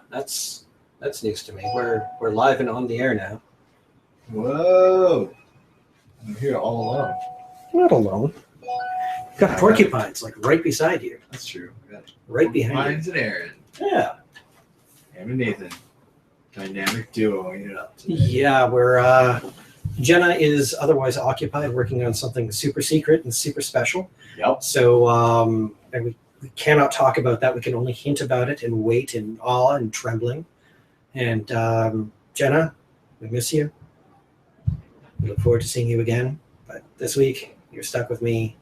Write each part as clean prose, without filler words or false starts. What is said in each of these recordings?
That's news to me. We're live and on the air now. Whoa! I'm here all alone. Not alone. Got porcupines like right beside you. That's true. We got Right behind Mine's and Aaron. you. Yeah. Aaron and Nathan. Dynamic duo it up today. Yeah, we're Jenna is otherwise occupied working on something super secret and super special. Yep. So and we cannot talk about that. We can only hint about it and wait in awe and trembling. And Jenna, we miss you. We look forward to seeing you again. But this week, you're stuck with me,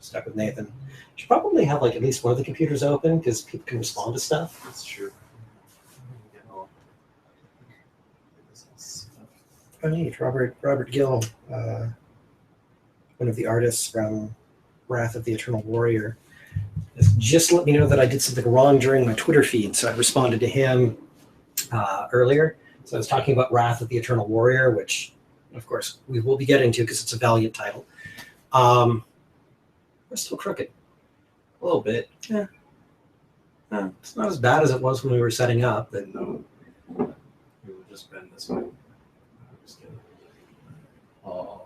stuck with Nathan. You should probably have like at least one of the computers open because people can respond to stuff. That's true. Oh, neat. Robert Gill, one of the artists from Wrath of the Eternal Warrior, just let me know that I did something wrong during my Twitter feed. So I responded to him earlier. So I was talking about Wrath of the Eternal Warrior, which, of course, we will be getting to because it's a Valiant title. We're still crooked. A little bit. Yeah. It's not as bad as it was when we were setting up. But No. We would just bend this way. I'm just kidding. Oh.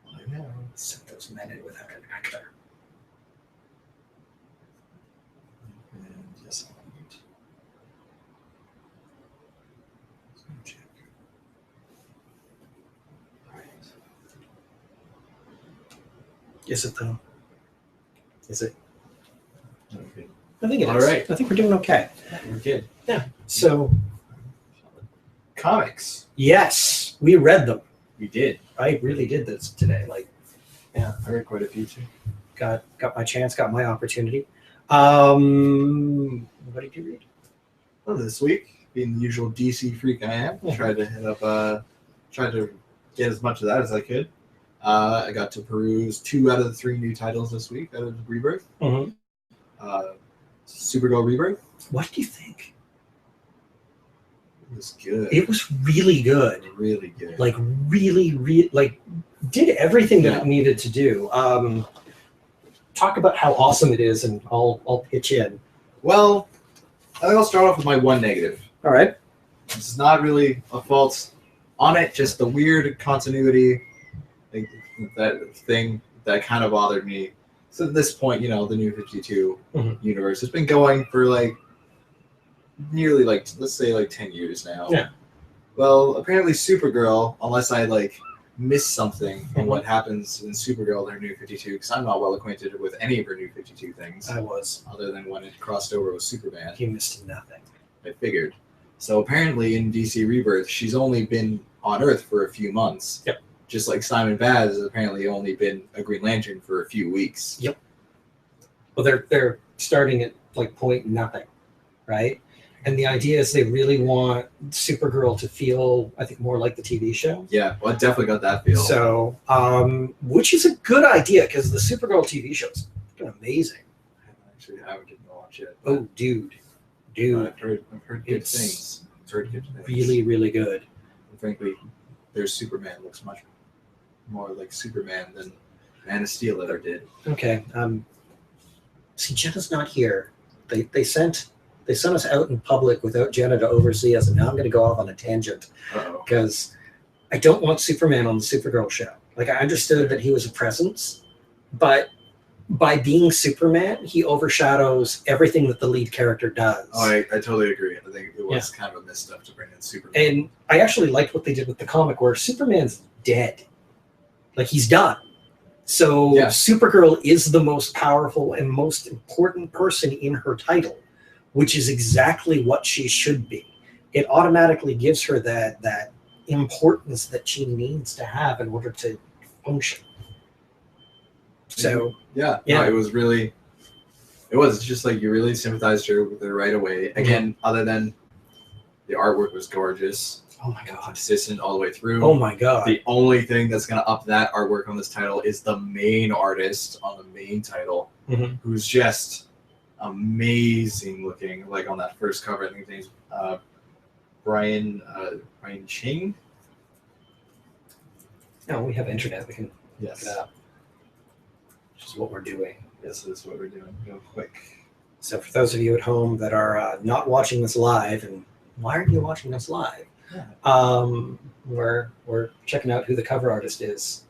I know. Sent those men in without an actor. And yes, I'll mute. Check. All right. Is it though? Is it? Okay. I think it is. All right. I think we're doing okay. We're good. Yeah. So Comics. yes, we read them. We did. I really did this today. Like, yeah, I read quite a few too. got my chance, got my opportunity. What did you read? Well, this week, being the usual DC freak I am, Yeah. tried to hit up, tried to get as much of that as I could. I got to peruse 2 out of the 3 new titles this week out of Rebirth. Mm-hmm. Supergirl Rebirth. What do you think? It was good. It was really good. Really good. Like really, like did everything that it needed to do. Talk about how awesome it is, and I'll pitch in. Well, I think I'll start off with my one negative. All right. This is not really a fault on it, just the weird continuity, like, that thing that kind of bothered me. So at this point, the New 52 universe has been going for like nearly let's say 10 years now. Yeah. Well, apparently Supergirl, unless I miss something on what happens in Supergirl in her New 52, because I'm not well acquainted with any of her New 52 things. I was. Other than when it crossed over with Superman. You missed nothing. I figured. So apparently in DC Rebirth, she's only been on Earth for a few months. Yep. Just like Simon Baz has apparently only been a Green Lantern for a few weeks. Yep. Well, they're starting at point nothing, right? And the idea is they really want Supergirl to feel, I think, more like the TV show. Yeah, well, I definitely got that feel. So, which is a good idea because the Supergirl TV show is amazing. I haven't get to watch it. Oh, dude. I've heard good It's things. I've heard good things. Really, really good. And frankly, their Superman looks much more like Superman than Man of Steel ever did. Okay. See, Jenna's not here. They sent us out in public without Jenna to oversee us, and now I'm going to go off on a tangent Uh-oh. because I don't want Superman on the Supergirl show. I understood that he was a presence, but by being Superman, he overshadows everything that the lead character does. Oh, I totally agree. I think it was kind of a misstep to bring in Superman. And I actually liked what they did with the comic where Superman's dead. He's done. So Supergirl is the most powerful and most important person in her title, which is exactly what she should be. It automatically gives her that importance that she needs to have in order to function. So No, it was really. It's just you really sympathized with her right away. Again, other than the artwork was gorgeous. Oh my god, consistent all the way through. Oh my god. The only thing that's gonna up that artwork on this title is the main artist on the main title, who's just amazing looking. On that first cover, I think his name's Brian Ching. No, we have internet. We can Yes. look it up. is what we're doing. This is what we're doing. Real quick. So for those of you at home that are not watching this live, and why aren't you watching this live? Yeah. We're checking out who the cover artist is.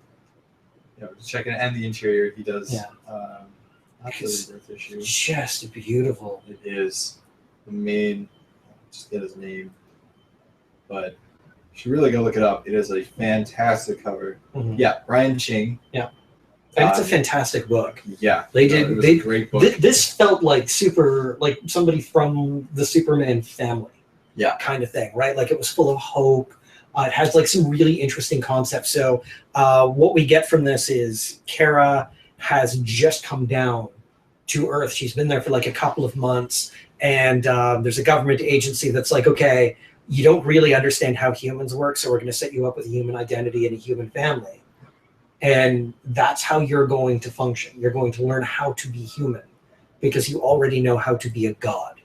Just checking, and the interior he does. Yeah. Not the rebirth issue. Just beautiful. It is the main. Just get his name, but you should really go look it up. It is a fantastic cover. Mm-hmm. Yeah, Brian Ching. Yeah. And it's a fantastic book. Yeah, they a great book. This felt like somebody from the Superman family. Yeah, kind of thing, right? Like it was full of hope. It has like some really interesting concepts. So what we get from this is Kara has just come down to Earth. She's been there for like a couple of months, and there's a government agency that's like, okay, you don't really understand how humans work, so we're going to set you up with a human identity and a human family. And that's how you're going to function. You're going to learn how to be human because you already know how to be a god.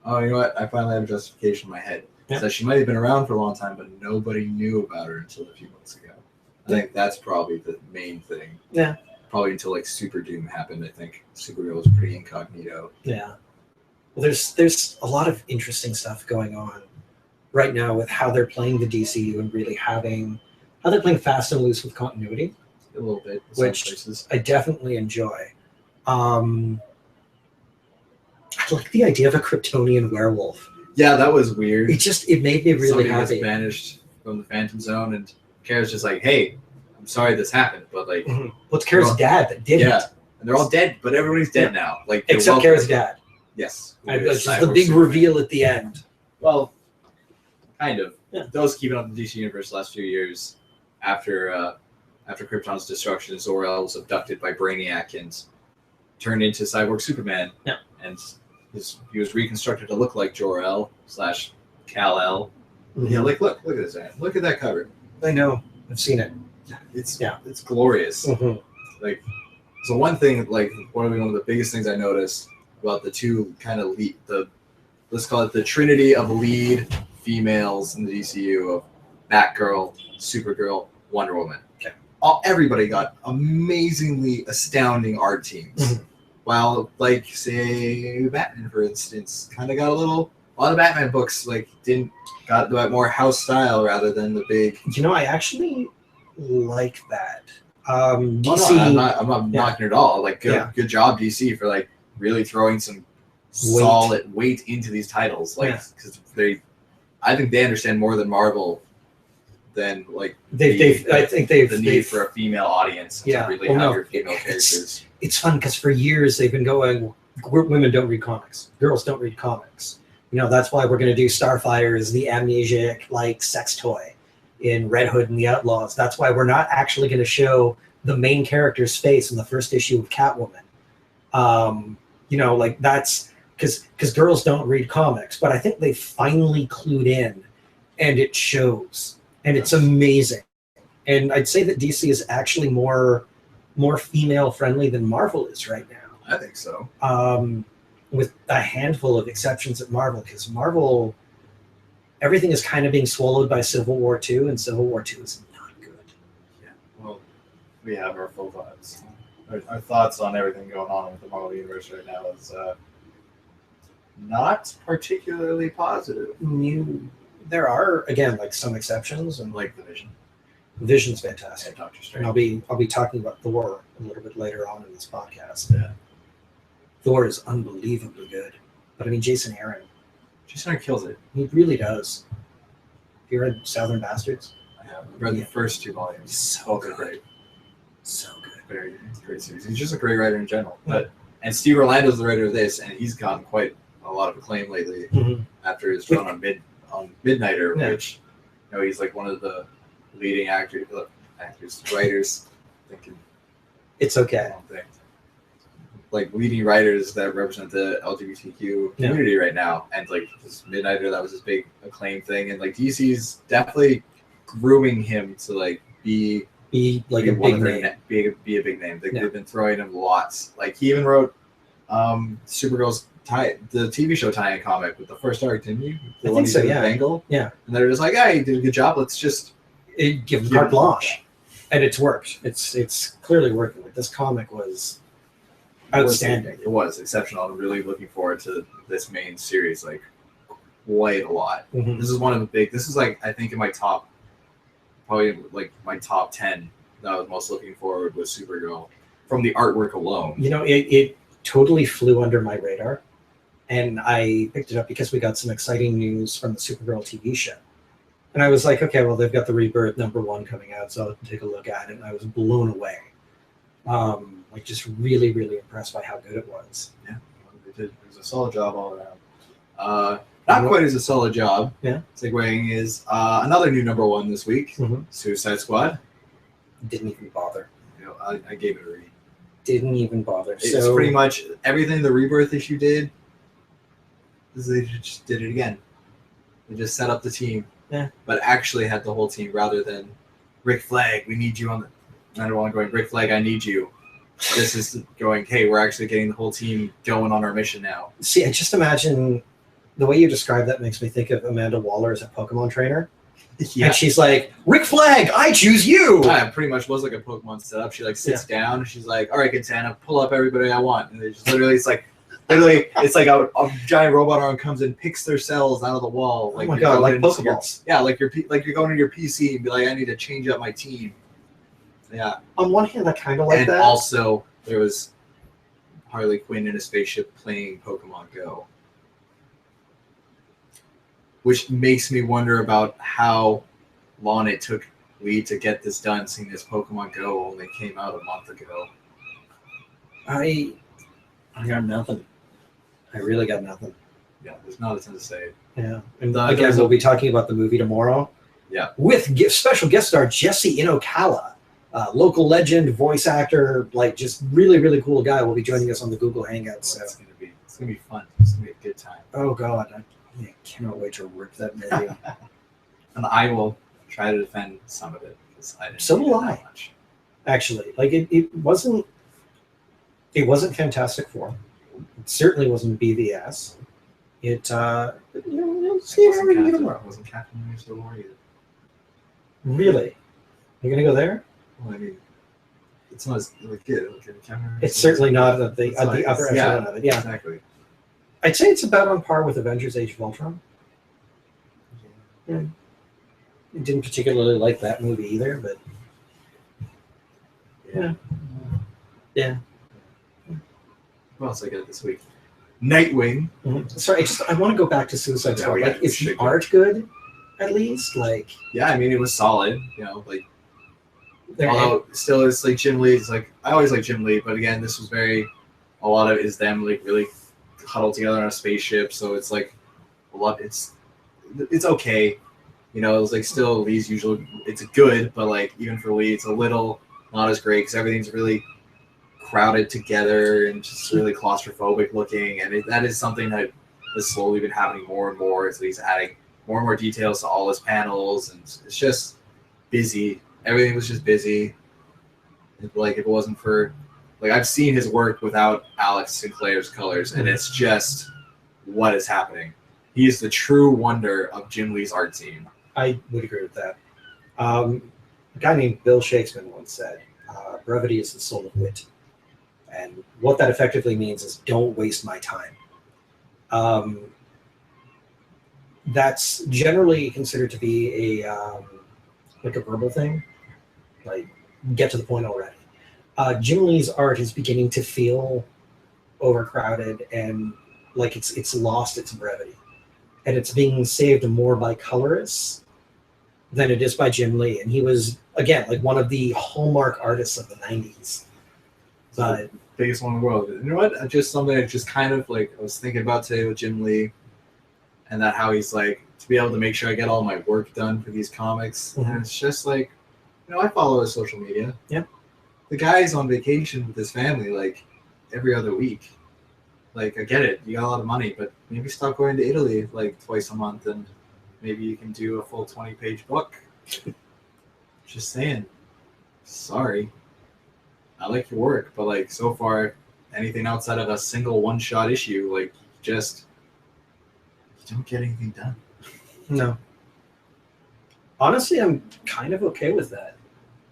Oh, you know what? I finally have a justification in my head. Yeah. So she might have been around for a long time, but nobody knew about her until a few months ago. I think that's probably the main thing. Yeah. Probably until like Super Doom happened. I think Supergirl was pretty incognito. Yeah. Well, there's a lot of interesting stuff going on right now with how they're playing the DCU and really how they're playing fast and loose with continuity. A little bit, which I definitely enjoy. I like the idea of a Kryptonian werewolf. Yeah, that was weird. It made me really Somebody happy. was banished from the Phantom Zone, and Kara's just like, "Hey, I'm sorry this happened, but like, well, it's Kara's dad that did it. Yeah, and they're all dead, but everybody's dead now. Like except Kara's dad. Yes, It's just the big reveal at the end. Well, kind of. Yeah. Those keeping up the DC universe the last few years, after Krypton's destruction, Zor-El was abducted by Brainiac and turned into Cyborg Superman. Yeah. And he was reconstructed to look like Jor-El / Kal-El. Mm-hmm. Yeah, like look at this. Look at that cover. I know. I've seen it. It's glorious. Mm-hmm. Like, so one thing, like one of the biggest things I noticed about the two kind of let's call it the trinity of lead females in the DCU of Batgirl, Supergirl, Wonder Woman. Okay. Everybody got amazingly astounding art teams. Mm-hmm. While, like, say, Batman, for instance, kind of got a lot of Batman books, like, got more house style rather than the big. I actually like that. DC. Oh, no, I'm not knocking it at all. Like, good job, DC, for, like, really throwing some solid weight into these titles. Like, because I think they understand more than Marvel than, like, I think they've the need for a female audience to really have your female characters. It's fun because for years they've been going, women don't read comics, girls don't read comics. That's why we're going to do Starfire as the amnesiac like sex toy in Red Hood and the Outlaws. That's why we're not actually going to show the main character's face in the first issue of Catwoman. Like that's because girls don't read comics, but I think they finally clued in, and it shows, and it's amazing. And I'd say that DC is actually more female friendly than Marvel is right now. I think so. With a handful of exceptions at Marvel, because Marvel, everything is kind of being swallowed by Civil War II, and Civil War II is not good. Yeah. Well, we have our full thoughts. Our thoughts on everything going on with the Marvel Universe right now is not particularly positive. There are, again, like some exceptions, and like the Vision. Vision's fantastic. Yeah, Doctor And Strange. I'll be talking about Thor a little bit later on in this podcast. Yeah. Thor is unbelievably good. But I mean, Jason Aaron kills it. He really does. Have you read Southern Bastards? I have. I've read the first 2 volumes. So good. Great. So good. Very great series. He's just a great writer in general. And Steve Orlando's the writer of this, and he's gotten quite a lot of acclaim lately after his run on Midnighter, which he's like one of the leading writers. Thinking it's okay. Like leading writers that represent the LGBTQ community right now, and like this Midnighter, that was his big acclaim thing, and like DC's definitely grooming him to like be like a big name. Be a big name. They've been throwing him lots. Like he even wrote Supergirl's the TV show tie-in comic with the first arc, didn't you? I think so. Angle. Yeah. And they're just like, "Hey, you did a good job. Let's just give him carte blanche." And it's worked. It's clearly working. Like, this comic was outstanding. It was exceptional. I'm really looking forward to this main series like quite a lot. Mm-hmm. This is one of the big. This is like I think in my top, probably like my top 10 that I was most looking forward with Supergirl from the artwork alone. You know, it totally flew under my radar, and I picked it up because we got some exciting news from the Supergirl TV show. And I was like, okay, well, they've got the Rebirth #1 coming out, so I'll take a look at it. And I was blown away. Like, just really, really impressed by how good it was. Yeah, it was a solid job all around. Not quite as a solid job. Yeah. Segueing is another new #1 this week, Mm-hmm. Suicide Squad. Didn't even bother. You know, I gave it a read. Didn't even bother. It's pretty much everything the Rebirth issue did. They just did it again. They just set up the team. Yeah. But actually had the whole team rather than Rick Flag, we need you on the #1 going, Rick Flag, I need you. This is going, hey, we're actually getting the whole team going on our mission now. See, I just imagine the way you describe that makes me think of Amanda Waller as a Pokemon trainer. Yeah. And she's like, Rick Flag, I choose you. Yeah, it pretty much was like a Pokemon setup. She like sits down and she's like, all right, Katana, pull up everybody I want. And they just literally, it's like a giant robot arm comes and picks their cells out of the wall. Like, oh my god, like Pokeballs. Yeah, like you're going to your PC and be like, I need to change up my team. Yeah. On one hand, I kind of like that. And also, there was Harley Quinn in a spaceship playing Pokemon Go. Which makes me wonder about how long it took Lee to get this done, seeing as Pokemon Go only came out a month ago. I got nothing. I really got nothing. Yeah, there's not a ton to say. Yeah. And again, we'll be talking about the movie tomorrow. Yeah. With special guest star Jesse Inokala, local legend, voice actor, like just really, really cool guy. Will be joining us on the Google Hangouts. So. It's gonna be fun. It's gonna be a good time. Oh God, I cannot wait to rip that movie. And I will try to defend some of it because I didn't. So will I. I. Actually, like it wasn't Fantastic Four. It certainly wasn't BVS. It wasn't Captain America War either. Really? You're gonna go there? Well, I mean, it's not as good. It's certainly not at the upper echelon of it. Yeah, exactly. I'd say it's about on par with Avengers: Age of Ultron. Yeah. I didn't particularly like that movie either, but yeah. What else I got this week? Nightwing. Mm-hmm. Sorry, I want to go back to Suicide Squad. Like, is the art good? At least, like. Yeah, I mean, it was solid. You know, like. Although still, it's like Jim Lee. It's like I always like Jim Lee, but again, this was a lot of it is them like really huddled together on a spaceship. So it's like a lot. It's okay. You know, it's like still Lee's usual. It's good, but like even for Lee, it's a little not as great because everything's really crowded together and just really claustrophobic looking. And that is something that has slowly been happening more and more as Lee's adding more and more details to all his panels, and it's just busy. Everything was just busy. Like if it wasn't for, like I've seen his work without Alex Sinclair's colors, and it's just what is happening. He is the true wonder of Jim Lee's art team. I would agree with that. A guy named Bill Shakespeare once said, "Brevity is the soul of wit," and what that effectively means is don't waste my time. That's generally considered to be a verbal thing. Like, get to the point already. Jim Lee's art is beginning to feel overcrowded and like it's lost its brevity. And it's being saved more by colorists than it is by Jim Lee. And he was, again, like one of the hallmark artists of the 90s. But biggest one in the world. You know what? Just something that just kind of like I was thinking about today with Jim Lee, and that how he's like to be able to make sure I get all my work done for these comics. Mm-hmm. And it's just like, you know, I follow his social media. Yeah. The guy's on vacation with his family like every other week. Like I get it, you got a lot of money, but maybe stop going to Italy like twice a month, and maybe you can do a full 20-page book. Just saying. Sorry. I like your work, but like so far, anything outside of a single one-shot issue, like just you don't get anything done. No. Honestly, I'm kind of okay with that.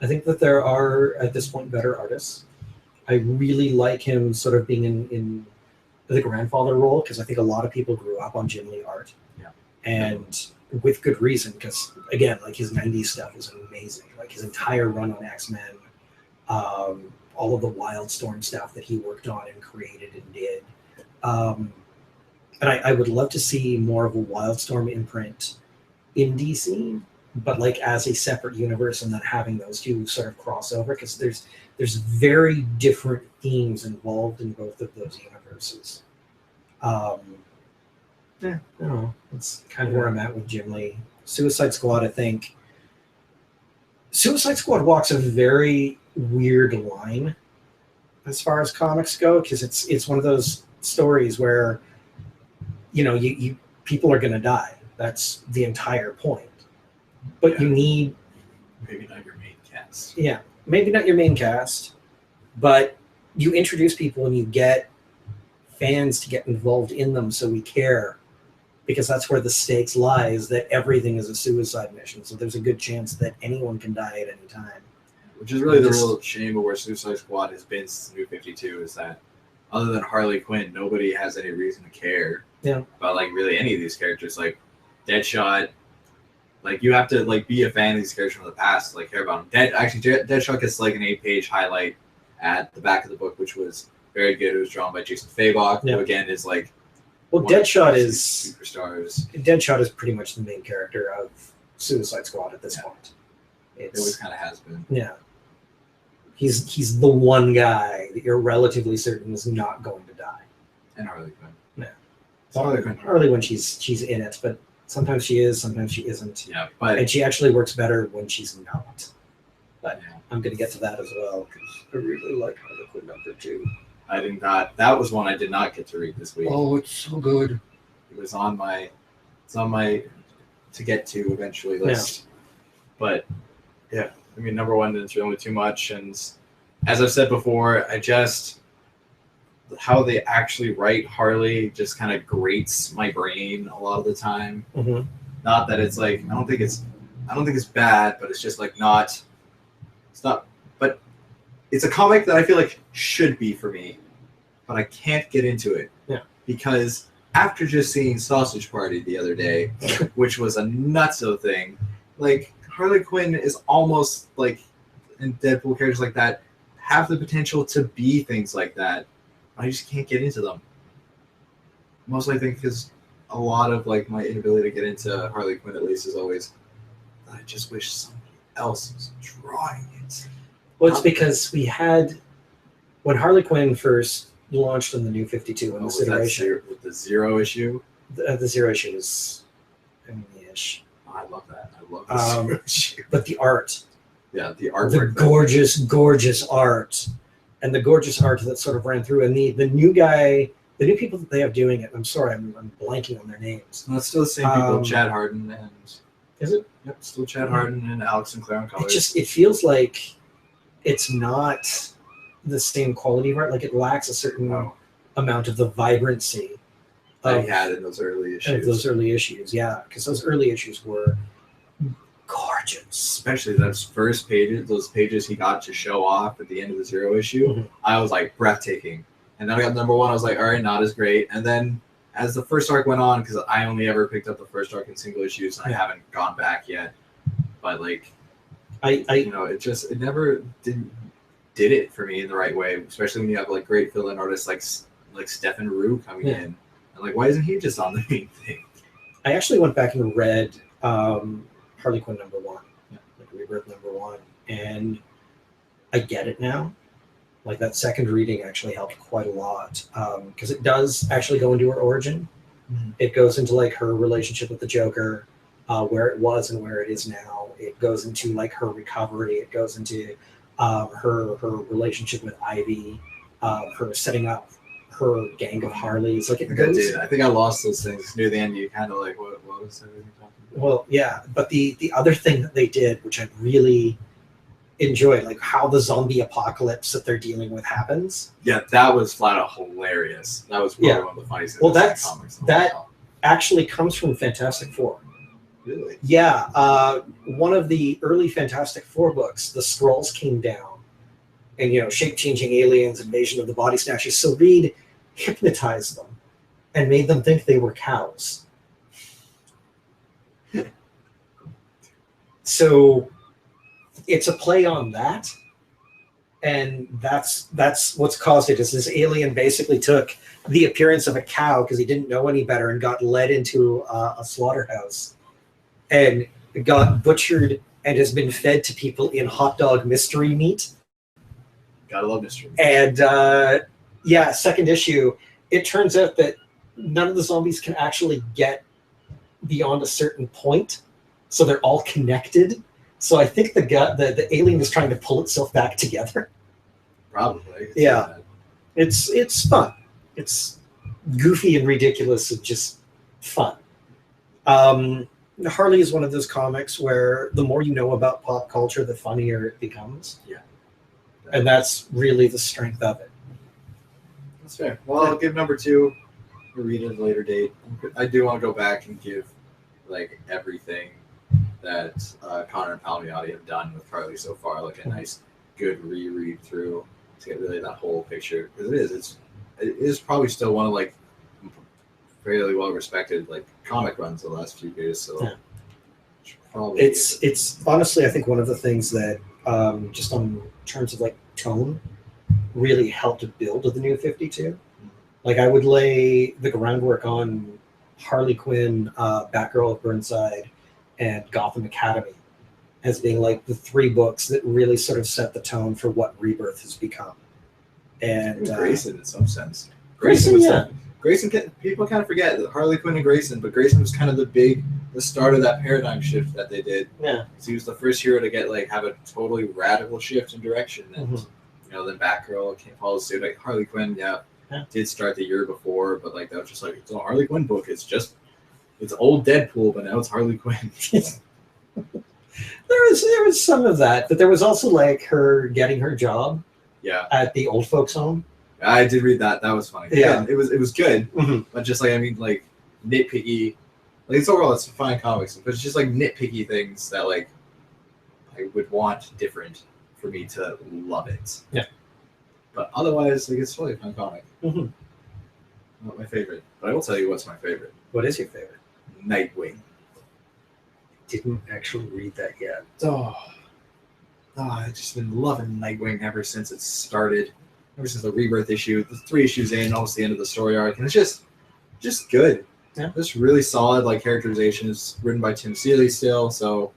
I think that there are at this point better artists. I really like him sort of being in the grandfather role because I think a lot of people grew up on Jim Lee art. Yeah. And with good reason, because again, like his 90s stuff was amazing. Like his entire run on X-Men, all of the Wildstorm stuff that he worked on and created and did. And I would love to see more of a Wildstorm imprint in DC, but like as a separate universe and then having those two sort of cross over, because there's very different themes involved in both of those universes. I don't know. That's kind of where I'm at with Jim Lee. Suicide Squad, I think. Suicide Squad walks a very weird line as far as comics go, because it's one of those stories where, you know, you people are going to die. That's the entire point. But you need... Maybe not your main cast. Yeah, maybe not your main cast, but you introduce people and you get fans to get involved in them so we care, because that's where the stakes lies, that everything is a suicide mission. So there's a good chance that anyone can die at any time. Which is really the real shame of where Suicide Squad has been since New 52, is that other than Harley Quinn, nobody has any reason to care about like really any of these characters. Like Deadshot, like you have to like be a fan of these characters from the past to like care about them. Deadshot gets like an 8-page highlight at the back of the book, which was very good. It was drawn by Jason Fabok, who again is like Deadshot is superstars. Deadshot is pretty much the main character of Suicide Squad at this point. It always kind of has been. Yeah. He's the one guy that you're relatively certain is not going to die. And Harley Quinn. Yeah. Harley when she's in it, but sometimes she is, sometimes she isn't. Yeah, but and she actually works better when she's not. But I'm going to get to that as well because I really like Harley Quinn #2. That was one I did not get to read this week. Oh, it's so good. It was on my to get to eventually list. Yeah. But yeah, I mean, number one didn't really too much, and as I've said before, how they actually write Harley just kind of grates my brain a lot of the time. Mm-hmm. Not that it's like I don't think it's bad, but it's just like it's not. But it's a comic that I feel like should be for me, but I can't get into it. Yeah. Because after just seeing Sausage Party the other day, which was a nutso thing, like Harley Quinn is almost like, and Deadpool characters like that have the potential to be things like that. I just can't get into them. Mostly I think because a lot of like my inability to get into Harley Quinn at least is always, I just wish somebody else was drawing it. Well, it's because we had, when Harley Quinn first launched in the New 52 in this iteration. With the Zero issue? The Zero issue is ish. Oh, I love that. I love the Zero issue. But the art. Yeah, the art. The gorgeous, gorgeous art. And the gorgeous art that sort of ran through. And the new guy, the new people that they have doing it, I'm sorry, I'm blanking on their names. No, it's still the same people, Chad Hardin and... Is it? Yep, still Chad Hardin and Alex Sinclair on colors. It feels like it's not the same quality of art. Like it lacks a certain amount of the vibrancy that he had in those early issues. Yeah, because those early issues were gorgeous. Especially those first pages, those pages he got to show off at the end of the Zero issue. Mm-hmm. I was like breathtaking. And then I got number one. I was like, all right, not as great. And then as the first arc went on, because I only ever picked up the first arc in single issues, and I haven't gone back yet. But like, it never did it for me in the right way. Especially when you have like great fill-in artists like Stephen Rue coming in. And like, why isn't he just on the main thing? I actually went back and read Harley Quinn #1, like Rebirth #1, and I get it now. Like that second reading actually helped quite a lot because it does actually go into her origin. Mm-hmm. It goes into like her relationship with the Joker, where it was and where it is now. It goes into like her recovery. It goes into her relationship with Ivy, her setting up her gang of Harleys. Like I think I lost those things near the end. You kind of like what was everything talking about? Well, yeah, but the other thing that they did, which I really enjoyed, like how the zombie apocalypse that they're dealing with happens. Yeah, that was flat out hilarious. That was really one of the funniest things. Well, that actually comes from Fantastic Four. Really? Yeah. One of the early Fantastic Four books, the Skrulls came down, and shape-changing aliens, invasion of the body snatchers. So Reed hypnotized them and made them think they were cows. So it's a play on that, and that's what's caused it. Is this alien basically took the appearance of a cow because he didn't know any better and got led into a slaughterhouse and got butchered and has been fed to people in hot dog mystery meat. Gotta love mystery meat. And second issue, it turns out that none of the zombies can actually get beyond a certain point, so they're all connected. So I think the alien is trying to pull itself back together. Probably. Yeah. It's fun. It's goofy and ridiculous and just fun. Harley is one of those comics where the more you know about pop culture, the funnier it becomes. Yeah. And that's really the strength of it. That's fair. Well, I'll give number 2. We'll read it at a later date. I do want to go back and give like everything that Connor and Palmiotti have done with Harley so far, like a nice, good reread through to get really that whole picture. Because it is probably still one of like fairly well respected like comic runs the last few years. So yeah. Probably it's honestly, I think one of the things that just on terms of like tone really helped to build the New 52. Like I would lay the groundwork on Harley Quinn, Batgirl of Burnside, and Gotham Academy as being like the 3 books that really sort of set the tone for what Rebirth has become. And Grayson in some sense. Grayson, yeah. Grayson, people kind of forget that Harley Quinn and Grayson, but Grayson was kind of the start of that paradigm shift that they did. Yeah. He was the first hero to have a totally radical shift in direction, and then Batgirl follows suit. Like Harley Quinn, did start the year before, but like that was just like it's a Harley Quinn book. It's old Deadpool, but now it's Harley Quinn. There was some of that, but there was also like her getting her job. Yeah. At the old folks' home. I did read that. That was funny. Yeah, it was good, but just like nitpicky. Like it's overall, it's fine comics, but it's just like nitpicky things that like I would want different for me to love it. Yeah. But otherwise, like it's totally a fun comic. Not my favorite, but I will tell you what's my favorite. What is your favorite? Nightwing. Didn't actually read that yet. I've just been loving Nightwing ever since it started. Ever since the Rebirth issue, the 3 issues in, almost the end of the story arc, and it's just good. Yeah. Just really solid. Like characterization is written by Tim Seeley still, so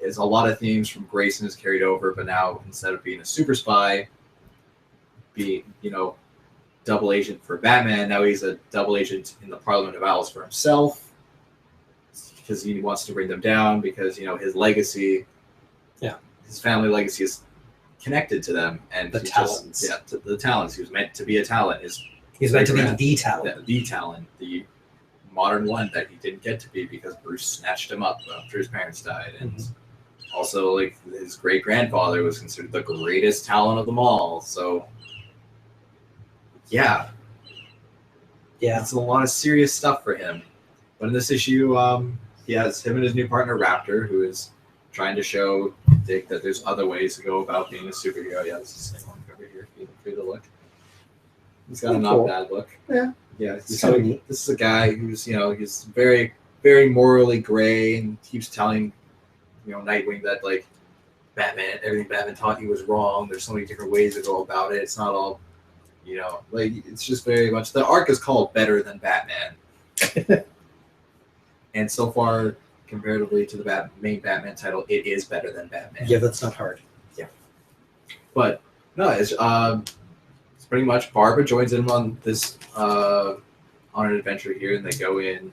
it's a lot of themes from Grayson is carried over. But now instead of being a super spy, being double agent for Batman, now he's a double agent in the Parliament of Owls for himself because he wants to bring them down because his legacy, his family legacy is connected to them, and the talents. The talents. He was meant to be a talent. He's meant to be the talent. The talent, the modern one that he didn't get to be because Bruce snatched him up after his parents died, and also like his great grandfather was considered the greatest talent of them all. So yeah, it's a lot of serious stuff for him. But in this issue, he has him and his new partner Raptor, who is trying to show Dick that there's other ways to go about being a superhero. Yeah, this is the same one over here. Feel free to look. He's got a not bad look. Yeah. Yeah. This is a guy who's, he's very, very morally gray and keeps telling, Nightwing that like everything Batman taught you was wrong. There's so many different ways to go about it. It's not all, it's just very much, the arc is called Better Than Batman. And so far, comparatively to the main Batman title, it is better than Batman. Yeah, that's not hard. Yeah. But no, it's pretty much Barbara joins in on this on an adventure here, and they go in.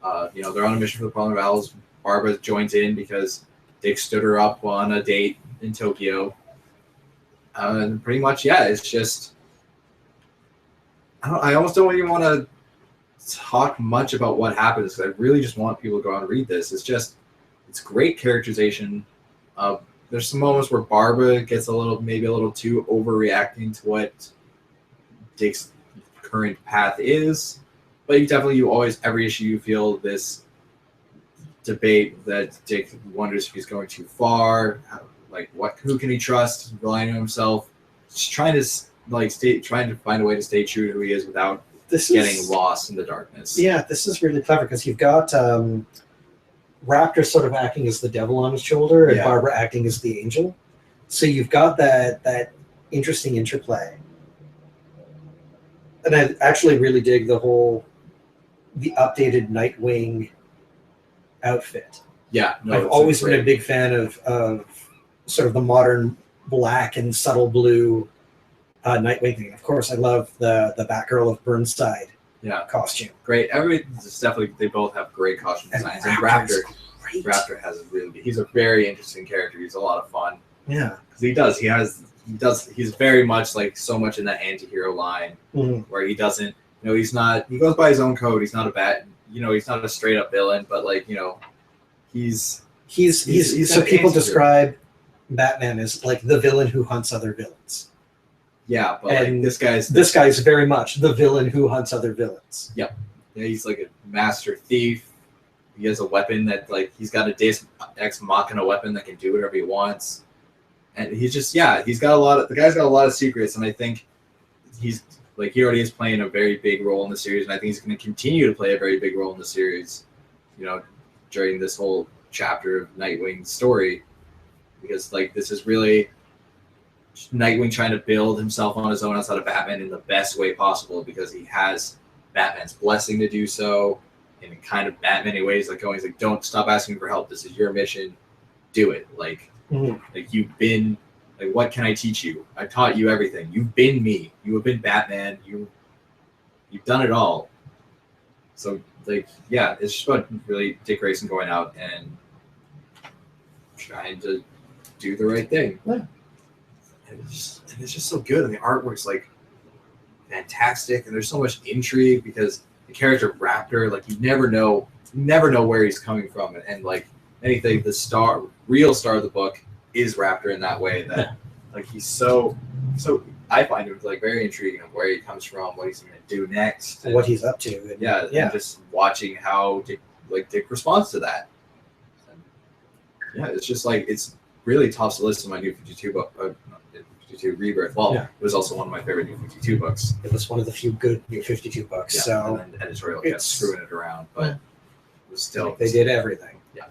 They're on a mission for the Parliament of Owls. Barbara joins in because Dick stood her up on a date in Tokyo. And pretty much, it's just I almost don't even want to talk much about what happens because I really just want people to go out and read this. It's great characterization. There's some moments where Barbara gets maybe a little too overreacting to what Dick's current path is, but you always, every issue you feel this debate that Dick wonders if he's going too far. Who can he trust? Relying on himself. Just trying to find a way to stay true to who he is without getting lost in the darkness. Yeah, this is really clever because you've got Raptor sort of acting as the devil on his shoulder and Barbara acting as the angel. So you've got that interesting interplay. And I actually really dig the updated Nightwing outfit. Yeah. I've always been a big fan of sort of the modern black and subtle blue Nightwing thing. Of course, I love the Batgirl of Burnside costume. Great. They both have great costume designs. And Raptor has he's a very interesting character. He's a lot of fun. Yeah. Because he's very much like so much in that anti-hero line where he doesn't, he goes by his own code. He's not he's not a straight up villain, but he's so people describe Batman as like the villain who hunts other villains. Yeah, but this guy's very much the villain who hunts other villains. Yep. Yeah, he's like a master thief. He has a weapon that he's got a Deus Ex Machina weapon that can do whatever he wants. And he's just the guy's got a lot of secrets, and I think he's he already is playing a very big role in the series, and I think he's going to continue to play a very big role in the series, during this whole chapter of Nightwing's story, because this is really Nightwing trying to build himself on his own outside of Batman in the best way possible, because he has Batman's blessing to do so in kind of Batman-y ways, he's like, don't stop asking for help. This is your mission. Do it. You've been, what can I teach you? I taught you everything. You've been me. You have been Batman. You've done it all. So it's just about really Dick Grayson going out and trying to do the right thing. Yeah. And it's just so good, and the artwork's fantastic, and there's so much intrigue because the character Raptor, you never know where he's coming from, and anything, the real star of the book is Raptor in that way, that he's so I find him very intriguing of where he comes from, what he's going to do next, and what he's up to, and, and just watching how Dick responds to that. And, it's just it's really tops the list of my New 52 book. 52 Rebirth. Well, it was also one of my favorite New 52 books. It was one of the few good New 52 books. Yeah, so and then editorial kept screwing it around, but it was still they did everything. Yeah,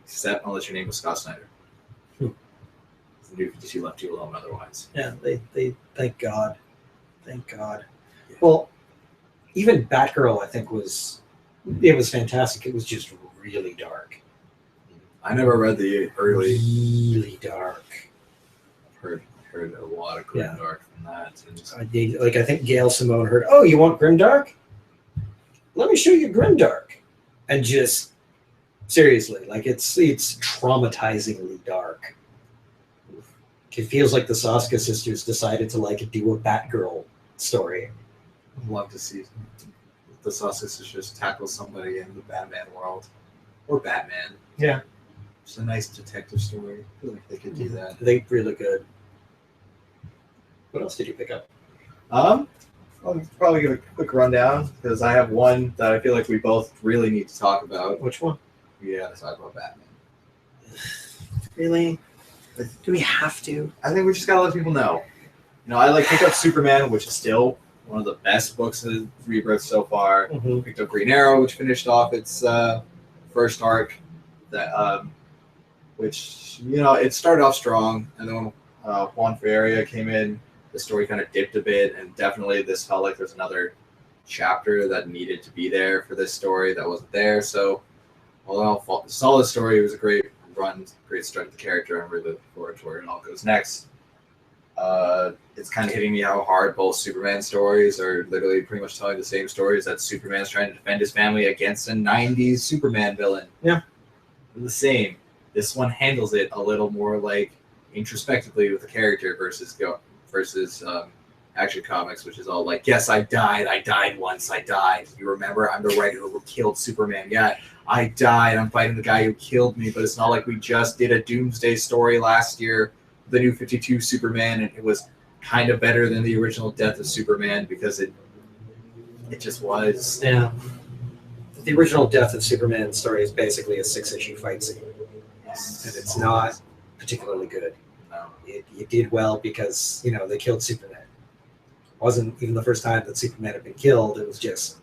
except unless your name was Scott Snyder. The New 52 left you alone otherwise. Yeah, they thank God. Yeah. Well, even Batgirl, I think was fantastic. It was just really dark. I never read the early. Really dark. Heard a lot of grimdark from that. And I think Gail Simone heard, "Oh, you want grimdark? Let me show you grimdark," and just seriously, it's traumatizingly dark. It feels like the Saska sisters decided to do a Batgirl story. I'd love to see the Saska sisters tackle somebody in the Batman world or Batman. Yeah, just a nice detective story. I feel like they could do that. They really good. What else did you pick up? I'll probably give a quick rundown because I have one that I feel like we both really need to talk about. Which one? We gotta talk about Batman. Really? Do we have to? I think we just gotta let people know. I picked up Superman, which is still one of the best books of Rebirth so far. Mm-hmm. Picked up Green Arrow, which finished off its first arc. That which it started off strong, and then when Juan Ferreira came in, the story kind of dipped a bit, and definitely this felt like there's another chapter that needed to be there for this story that wasn't there. So, although solid story, it was a great run, great start to the character. I'm really looking forward to where it all goes next. It's kind of hitting me how hard both Superman stories are literally pretty much telling the same stories, that Superman's trying to defend his family against a 90s Superman villain. Yeah. They're the same. This one handles it a little more introspectively with the character versus Action Comics, which is all yes, I died once, I died. You remember? I'm the writer who killed Superman. Yeah, I died. I'm fighting the guy who killed me, but it's not like we just did a Doomsday story last year, the New 52 Superman, and it was kind of better than the original Death of Superman because it just was. Yeah. the original Death of Superman story is basically a 6-issue fight scene, and it's not particularly good. No. It did well because they killed Superman. It wasn't even the first time that Superman had been killed. It was just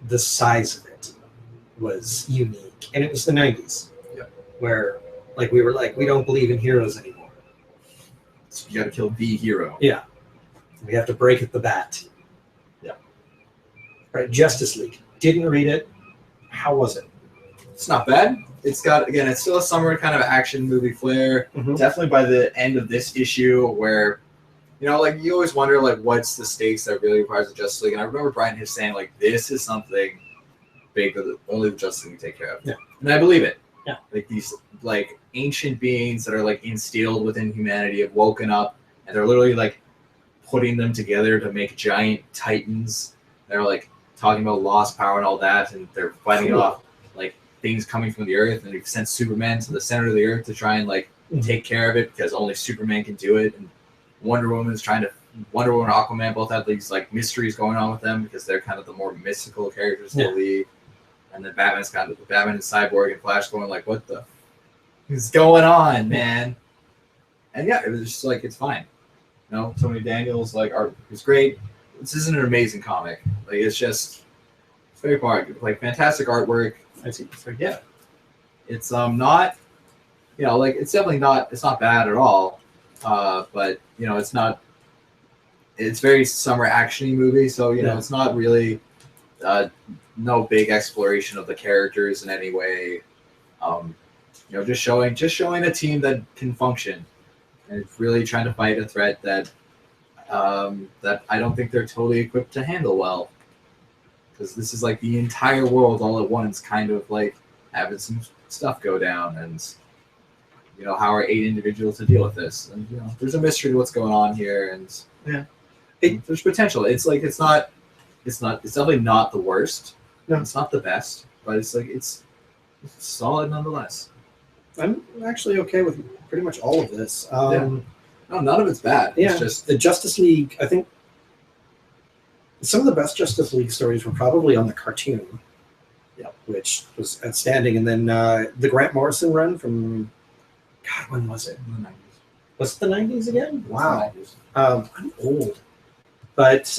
the size of it was unique, and it was the 90s, where we were like, we don't believe in heroes anymore. So you got to kill the hero. Yeah, we have to break at the bat. Yeah. Right, Justice League. Didn't read it. How was it? It's not bad. It's got, again, it's still a summer kind of action movie flair. Mm-hmm. Definitely by the end of this issue, where you always wonder what's the stakes that really requires the Justice League. And I remember Brian Hitch saying this is something big that only the Justice League can take care of. Yeah. And I believe it. Yeah. These ancient beings that are instilled within humanity have woken up, and they're literally putting them together to make giant titans. They're talking about lost power and all that, and they're fighting off things coming from the earth, and they've sent Superman to the center of the earth to try and take care of it because only Superman can do it. And Wonder Woman and Aquaman both have these mysteries going on with them because they're kind of the more mystical characters in the league. And then Batman's kind of Batman and Cyborg and Flash going what the is going on, man? And yeah, it was just it's fine. Tony Daniels art is great. This isn't an amazing comic. It's very hard. Fantastic artwork. It's not, it's definitely not. It's not bad at all. But it's not. It's very summer actiony movie, so it's not really no big exploration of the characters in any way. Just showing a team that can function, and it's really trying to fight a threat that I don't think they're totally equipped to handle well. Because this is the entire world all at once, kind of having some stuff go down, and how are 8 individuals to deal with this? And there's a mystery to what's going on here, and there's potential. It's definitely not the worst. No, it's not the best, but it's solid nonetheless. I'm actually okay with pretty much all of this. No, none of it's bad. Yeah, it's just the Justice League. I think some of the best Justice League stories were probably on the cartoon, which was outstanding. And then the Grant Morrison run from, God, when was it? The 90s. Was it the 90s again? Wow. I'm old. But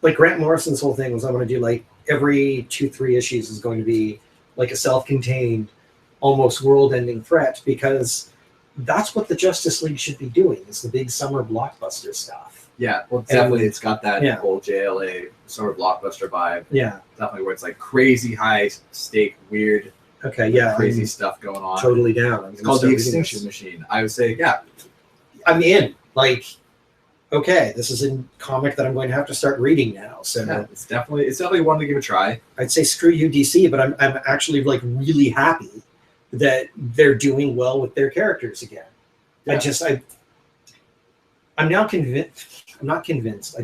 Grant Morrison's whole thing was I'm going to do every 2-3 issues is going to be a self-contained, almost world-ending threat, because that's what the Justice League should be doing, is the big summer blockbuster stuff. Yeah, well, definitely it's got that whole JLA sort of blockbuster vibe. Yeah. Definitely where it's crazy high stake, weird, crazy stuff going on. Totally down. It's called The Extinction Machine. I would say, I'm in. Okay, this is a comic that I'm going to have to start reading now. So it's definitely one to give a try. I'd say screw you, DC, but I'm actually really happy that they're doing well with their characters again. Yeah. I'm now convinced. I'm not convinced.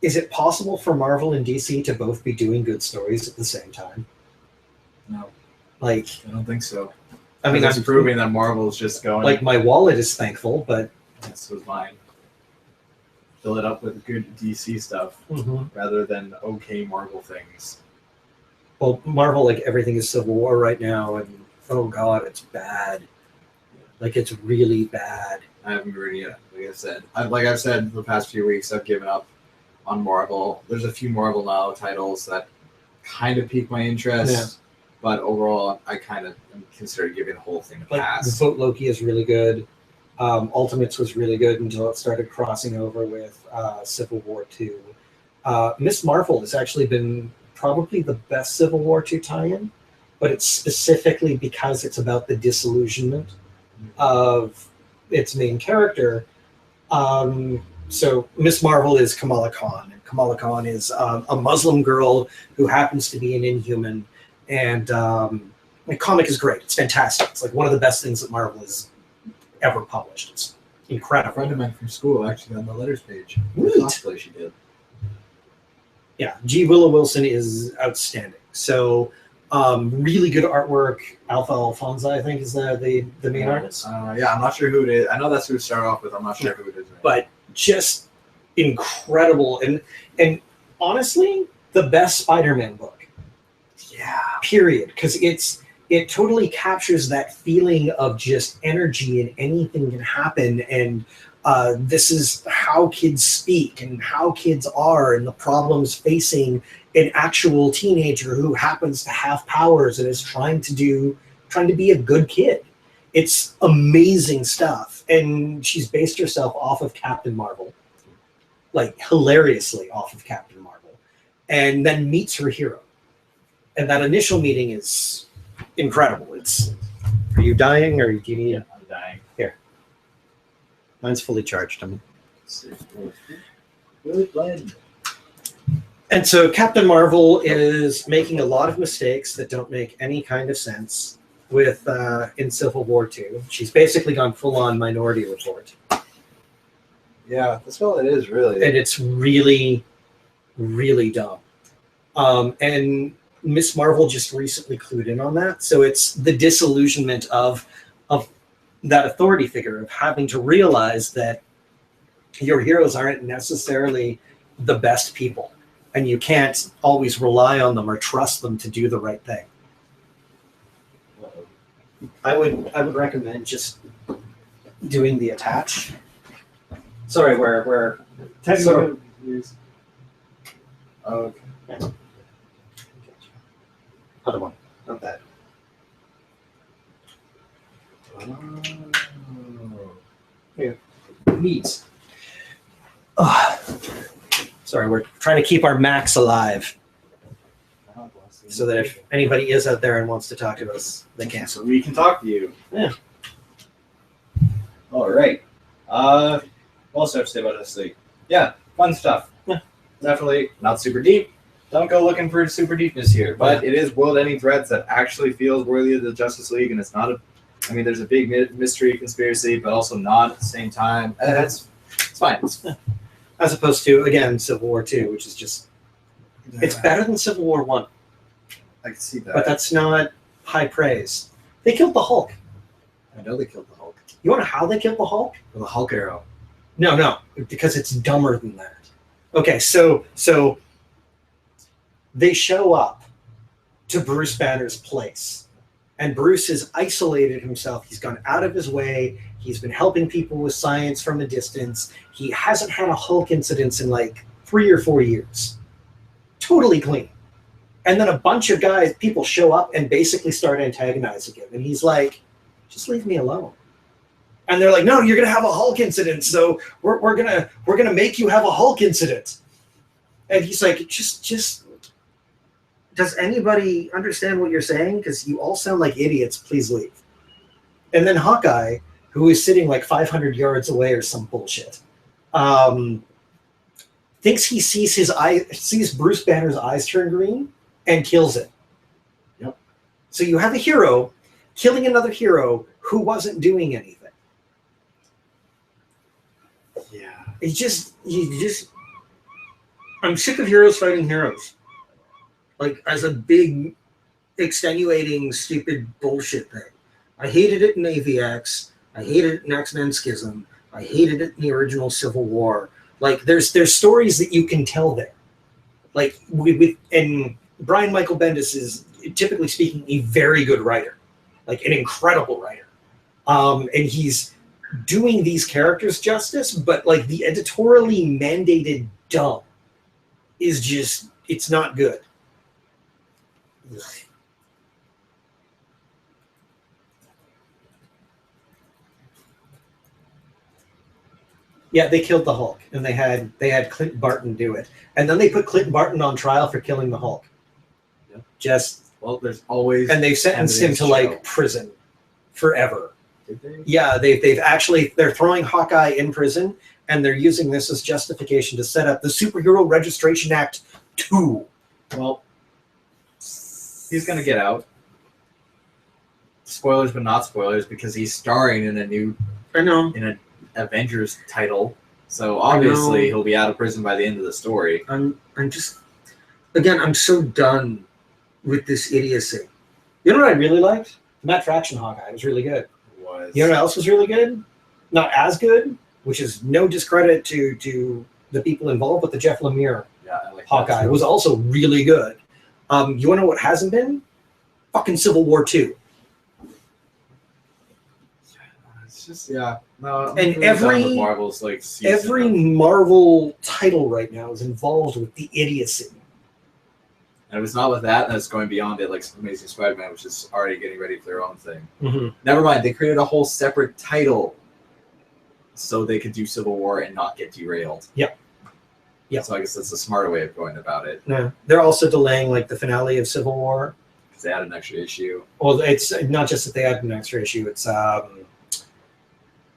Is it possible for Marvel and DC to both be doing good stories at the same time? No. I don't think so. I mean, that's proving that Marvel's just going. My wallet is thankful, but this was mine. Fill it up with good DC stuff rather than okay Marvel things. Well, Marvel, everything is Civil War right now, and oh god, it's bad. It's really bad. I haven't been reading it. Like I've said the past few weeks, I've given up on Marvel. There's a few Marvel Now titles that kind of pique my interest, but overall, I kind of consider giving the whole thing a pass. Vote Loki is really good. Ultimates was really good until it started crossing over with Civil War 2. Miss Marvel has actually been probably the best Civil War 2 tie-in, but it's specifically because it's about the disillusionment of its main character. So Miss Marvel is Kamala Khan, and Kamala Khan is a Muslim girl who happens to be an Inhuman, and the comic is great. It's fantastic. It's one of the best things that Marvel has ever published. It's incredible. A friend of mine from school actually on the letters page. Neat. Cosplay she did. Yeah, G. Willow Wilson is outstanding. So really good artwork. Alpha Alfonso, I think, is the main artist. I'm not sure who it is. I know that's who it started off with. I'm not sure who it is. But just incredible. And honestly the best Spider-Man book. Yeah. Period. Because it totally captures that feeling of just energy and anything can happen, and this is how kids speak and how kids are and the problems facing an actual teenager who happens to have powers and is trying to be a good kid. It's amazing stuff. And she's based herself off of Captain Marvel, like hilariously off of Captain Marvel, and then meets her hero. And that initial meeting is incredible. Are you dying, or do you need? Yeah, I'm dying. Here. Mine's fully charged. Really blend. And so Captain Marvel is making a lot of mistakes that don't make any kind of sense with in Civil War 2. She's basically gone full-on Minority Report. Yeah, that's all it is, really. And it's really, really dumb. And Miss Marvel just recently clued in on that. So it's the disillusionment of that authority figure, of having to realize that your heroes aren't necessarily the best people, and you can't always rely on them or trust them to do the right thing. I would recommend just doing the attach. Sorry, we're So, okay. Other one, not that. Oh. Yeah. Neat. Sorry, we're trying to keep our Macs alive so that if anybody is out there and wants to talk to us, they can. So we can talk to you. Yeah. All right. What else do I have to say about this league? Yeah, fun stuff. Yeah. Definitely not super deep. Don't go looking for super deepness here, but it is world-ending threats that actually feels worthy of the Justice League, and it's not a. I mean, there's a big mystery conspiracy, but also not at the same time. And it's fine. As opposed to, again, Civil War 2, which is just, it's better than Civil War 1, I can see that. but that's not high praise. They killed the Hulk. I know they killed the Hulk. You want to know how they killed the Hulk? With a Hulk arrow. No, because it's dumber than that. Okay, so they show up to Bruce Banner's place, and Bruce has isolated himself. He's gone out of his way. He's been helping people with science from a distance. He hasn't had a Hulk incident in like 3 or 4 years. Totally clean. And then a bunch of people show up and basically start antagonizing him. And he's like, just leave me alone. And they're like, no, you're gonna have a Hulk incident, so we're gonna make you have a Hulk incident. And he's like, just does anybody understand what you're saying? Because you all sound like idiots, please leave. And then Hawkeye, who is sitting like 500 yards away or some bullshit, thinks he sees Bruce Banner's eyes turn green and kills it. Yep. So you have a hero killing another hero who wasn't doing anything. Yeah. I'm sick of heroes fighting heroes. Like, as a big, extenuating, stupid bullshit thing. I hated it in AVX. I hated it in X-Men Schism. I hated it in the original Civil War. Like, there's stories that you can tell there. Like, and Brian Michael Bendis is, typically speaking, a very good writer. Like, an incredible writer. And he's doing these characters justice, but, like, the editorially mandated dumb is just, it's not good. Ugh. Yeah, they killed the Hulk, and they had Clint Barton do it, and then they put Clint Barton on trial for killing the Hulk. Yep. Well, there's always, and they've sentenced him to like prison forever. Did they? Yeah, they're throwing Hawkeye in prison, and they're using this as justification to set up the Superhero Registration Act 2. Well, he's gonna get out. Spoilers, but not spoilers, because he's starring in a new, in an Avengers title. So obviously he'll be out of prison by the end of the story. I'm so done with this idiocy. You know what I really liked? Matt Fraction Hawkeye was really good. You know what else was really good? Not as good, which is no discredit to the people involved, but the Jeff Lemire. Yeah, I like Hawkeye was also really good. You want to know what hasn't been? Fucking Civil War 2. It's just no. I'm And really done with Marvel's like every Marvel title right now is involved with the idiocy. And if it's not with that, then it's going beyond it, like Amazing Spider-Man, which is already getting ready for their own thing. Mm-hmm. Never mind, they created a whole separate title so they could do Civil War and not get derailed. Yep. So I guess that's a smarter way of going about it. No, they're also delaying like the finale of Civil War. Because they had an extra issue. Well, it's not just that they had an extra issue. It's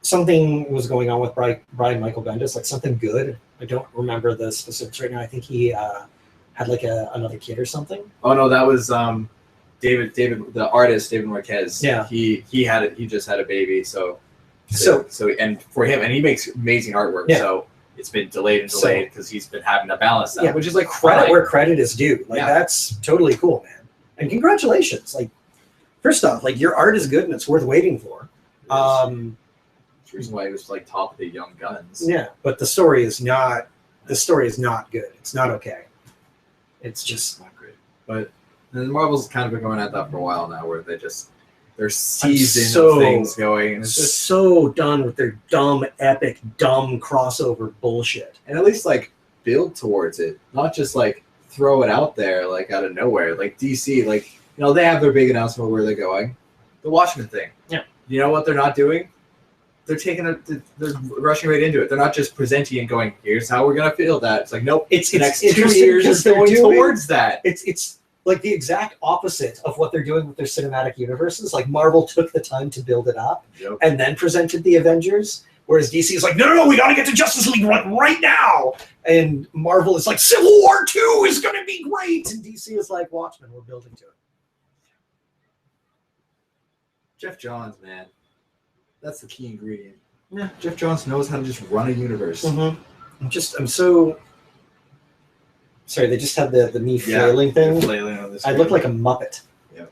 something was going on with Brian Michael Bendis, like something good. I don't remember the specifics right now. I think he had like another kid or something. Oh no, that was David, the artist, David Marquez. Yeah. He just had a baby, so and for him, and he makes amazing artwork. Yeah. So it's been delayed because he's been having to balance that, which is like credit fine. where credit is due. Like that's totally cool, man. And congratulations. Like first off, like your art is good and it's worth waiting for. That's the reason why he was like top of the Young Guns. Yeah, but the story is not good. It's not okay. It's just not great. But Marvel's kind of been going at that for a while now, where they're season of things going, and it's just so done with their dumb, epic, dumb crossover bullshit. And at least like build towards it, not just like throw it out there like out of nowhere. Like DC, like they have their big announcement of where they're going, the Watchmen thing. Yeah. You know what they're not doing? They're they're rushing right into it. They're not just presenting and going, "Here's how we're gonna feel that." It's like, nope. It's the next 2 interesting years because is they're going doing- towards that. It's like the exact opposite of what they're doing with their cinematic universes. Like Marvel took the time to build it up and then presented the Avengers, whereas DC is like, no, we got to get to Justice League right now. And Marvel is like, Civil War 2 is going to be great. And DC is like, Watchmen, we're building to it. Jeff Johns, man, that's the key ingredient. Yeah, Jeff Johns knows how to just run a universe. Mm-hmm. I'm so sorry. They just had the me flailing thing. Flailing on this. I look like a Muppet. Yep.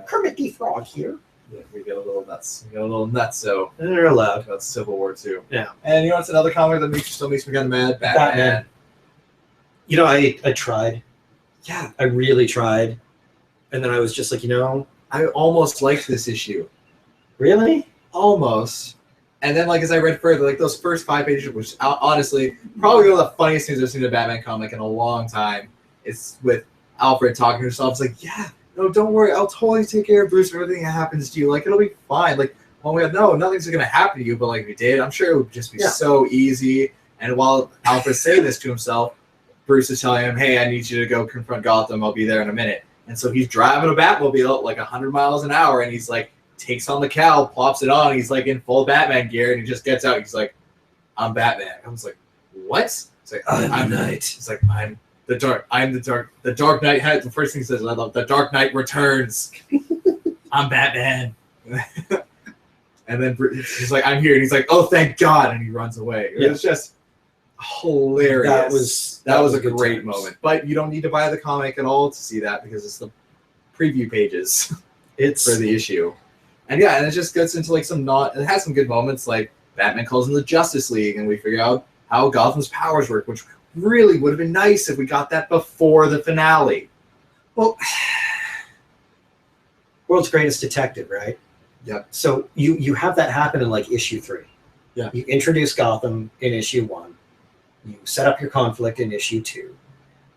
Kermit the Frog here. Yeah, we get a little nuts. So they're allowed. That's Civil War 2. Yeah. And you know what's another comic that still makes me kind of mad? Batman. You know, I tried. Yeah, I really tried. And then I was just like, I almost liked this issue. Really? Almost. And then, like, as I read further, like, those first 5 pages, which honestly, probably one of the funniest things I've seen in a Batman comic in a long time, is with Alfred talking to himself. It's like, yeah, no, don't worry. I'll totally take care of Bruce and everything that happens to you. Like, it'll be fine. Like, well, we have, no, nothing's going to happen to you, but, like, if you did, I'm sure it would just be so easy. And while Alfred's saying this to himself, Bruce is telling him, hey, I need you to go confront Gotham. I'll be there in a minute. And so he's driving a Batmobile at like 100 miles an hour, and he's like, takes on the cowl, plops it on. He's like in full Batman gear, and he just gets out. He's like, I'm Batman. I was like, what? It's like, I'm the Knight. He's like, I'm the Dark. The Dark Knight. The first thing he says, I love the Dark Knight returns. I'm Batman. And then he's like, I'm here. And he's like, oh, thank God. And he runs away. It was just hilarious. That was a great moment. But you don't need to buy the comic at all to see that, because it's the preview pages for the issue. And yeah, and it just gets into like it has some good moments, like Batman calls in the Justice League and we figure out how Gotham's powers work, which really would have been nice if we got that before the finale. Well, World's Greatest Detective, right? Yep. So you have that happen in like issue 3. Yeah. You introduce Gotham in issue 1. You set up your conflict in issue 2.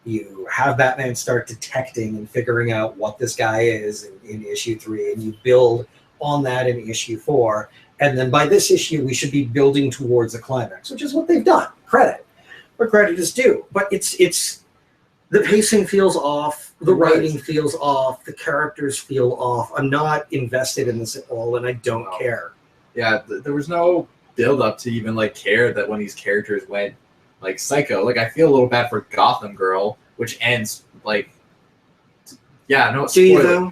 You have Batman start detecting and figuring out what this guy is in issue 3, and you build on that in issue 4. And then by this issue, we should be building towards a climax, which is what they've done. Credit where credit is due. But it's the pacing feels off, the writing feels off, the characters feel off. I'm not invested in this at all, and I don't care. Yeah, there was no build up to even like care that when these characters went like psycho. Like, I feel a little bad for Gotham Girl, which ends like,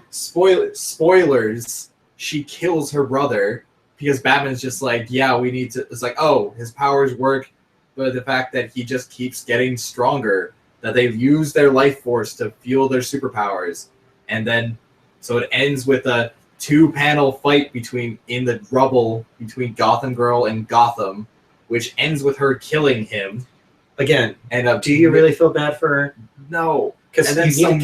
spoilers. She kills her brother because Batman's just like, we need to. It's like, oh, his powers work, but the fact that he just keeps getting stronger, that they use their life force to fuel their superpowers, and then so it ends with a 2-panel fight in the rubble between Gotham Girl and Gotham, which ends with her killing him. Again, and do you really feel bad for her? No, because then some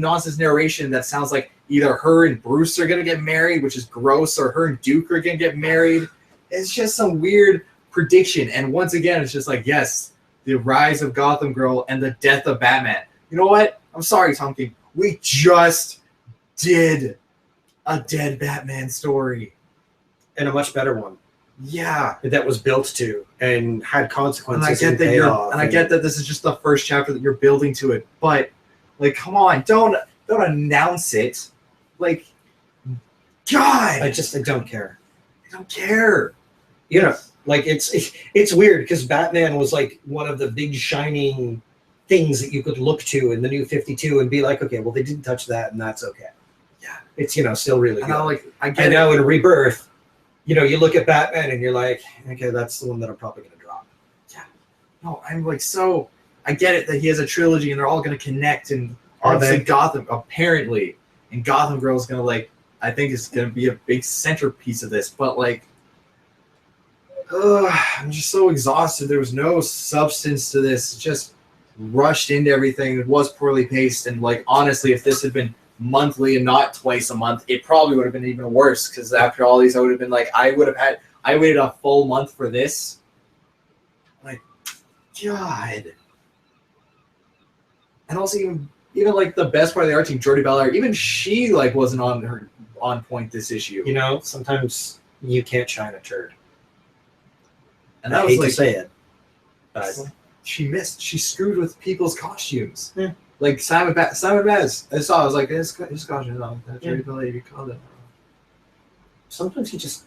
nonsense narration that sounds like either her and Bruce are gonna get married, which is gross, or her and Duke are gonna get married. It's just some weird prediction, and once again, it's just like, yes, the rise of Gotham Girl and the death of Batman. You know what? I'm sorry, Tom King. We just did a dead Batman story, and a much better one. Yeah, that was built to and had consequences. And I get that this is just the first chapter that you're building to it, but like, come on, don't announce it. Like, God, I don't care. I don't care. You know, like it's weird because Batman was like one of the big shining things that you could look to in the New 52 and be like, okay, well, they didn't touch that, and that's okay. Yeah, it's still really good. I get and now in Rebirth, you look at Batman and you're like, okay, that's the one that I'm probably going to drop. Yeah. No, I'm like, so I get it that he has a trilogy and they're all going to connect, and obviously Gotham, apparently, and Gotham Girl is going to, like, I think it's going to be a big centerpiece of this, but like, I'm just so exhausted. There was no substance to this. It just rushed into everything. It was poorly paced, and like, honestly, if this had been monthly and not twice a month, it probably would have been even worse, because after all these, I would have been like, I waited a full month for this. Like, God. And also even like the best part of the art team, Jordi Belair, even she like wasn't on point this issue. Sometimes you can't shine a turd. And I hate to say it, but she missed. She screwed with people's costumes. Yeah. Like Simon Baz. I was like, his costume on. You called it. Sometimes you just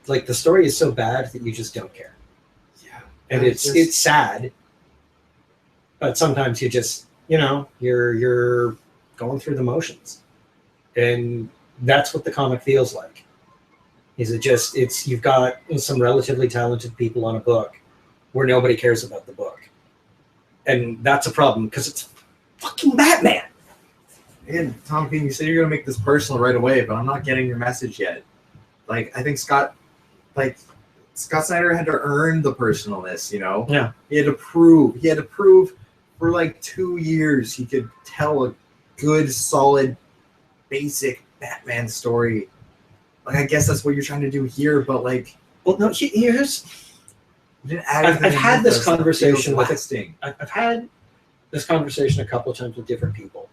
like the story is so bad that you just don't care. Yeah. And it's sad. But sometimes you just you're going through the motions. And that's what the comic feels like. You've got some relatively talented people on a book where nobody cares about the book. And that's a problem because it's fucking Batman. Again, Tom King, you said you're going to make this personal right away, but I'm not getting your message yet. Like, I think Scott Snyder had to earn the personalness, Yeah. He had to prove for like 2 years he could tell a good, solid, basic Batman story. Like, I guess that's what you're trying to do here, but like, well, no, here's. I've had this conversation I've had this conversation a couple of times with different people,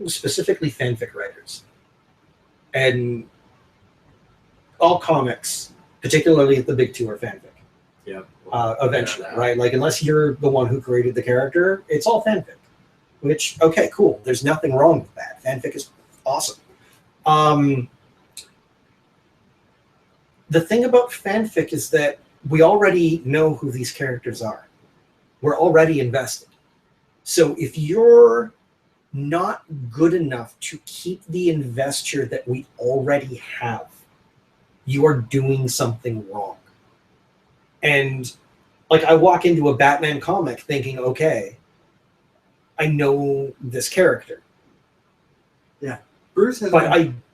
specifically fanfic writers, and all comics, particularly the big two, are fanfic. Yeah. Eventually, right? Like, unless you're the one who created the character, it's all fanfic. Which, okay, cool. There's nothing wrong with that. Fanfic is awesome. The thing about fanfic is that we already know who these characters are. We're already invested. So if you're not good enough to keep the investure that we already have, you are doing something wrong. And like, I walk into a Batman comic thinking, okay, I know this character. Yeah. Bruce has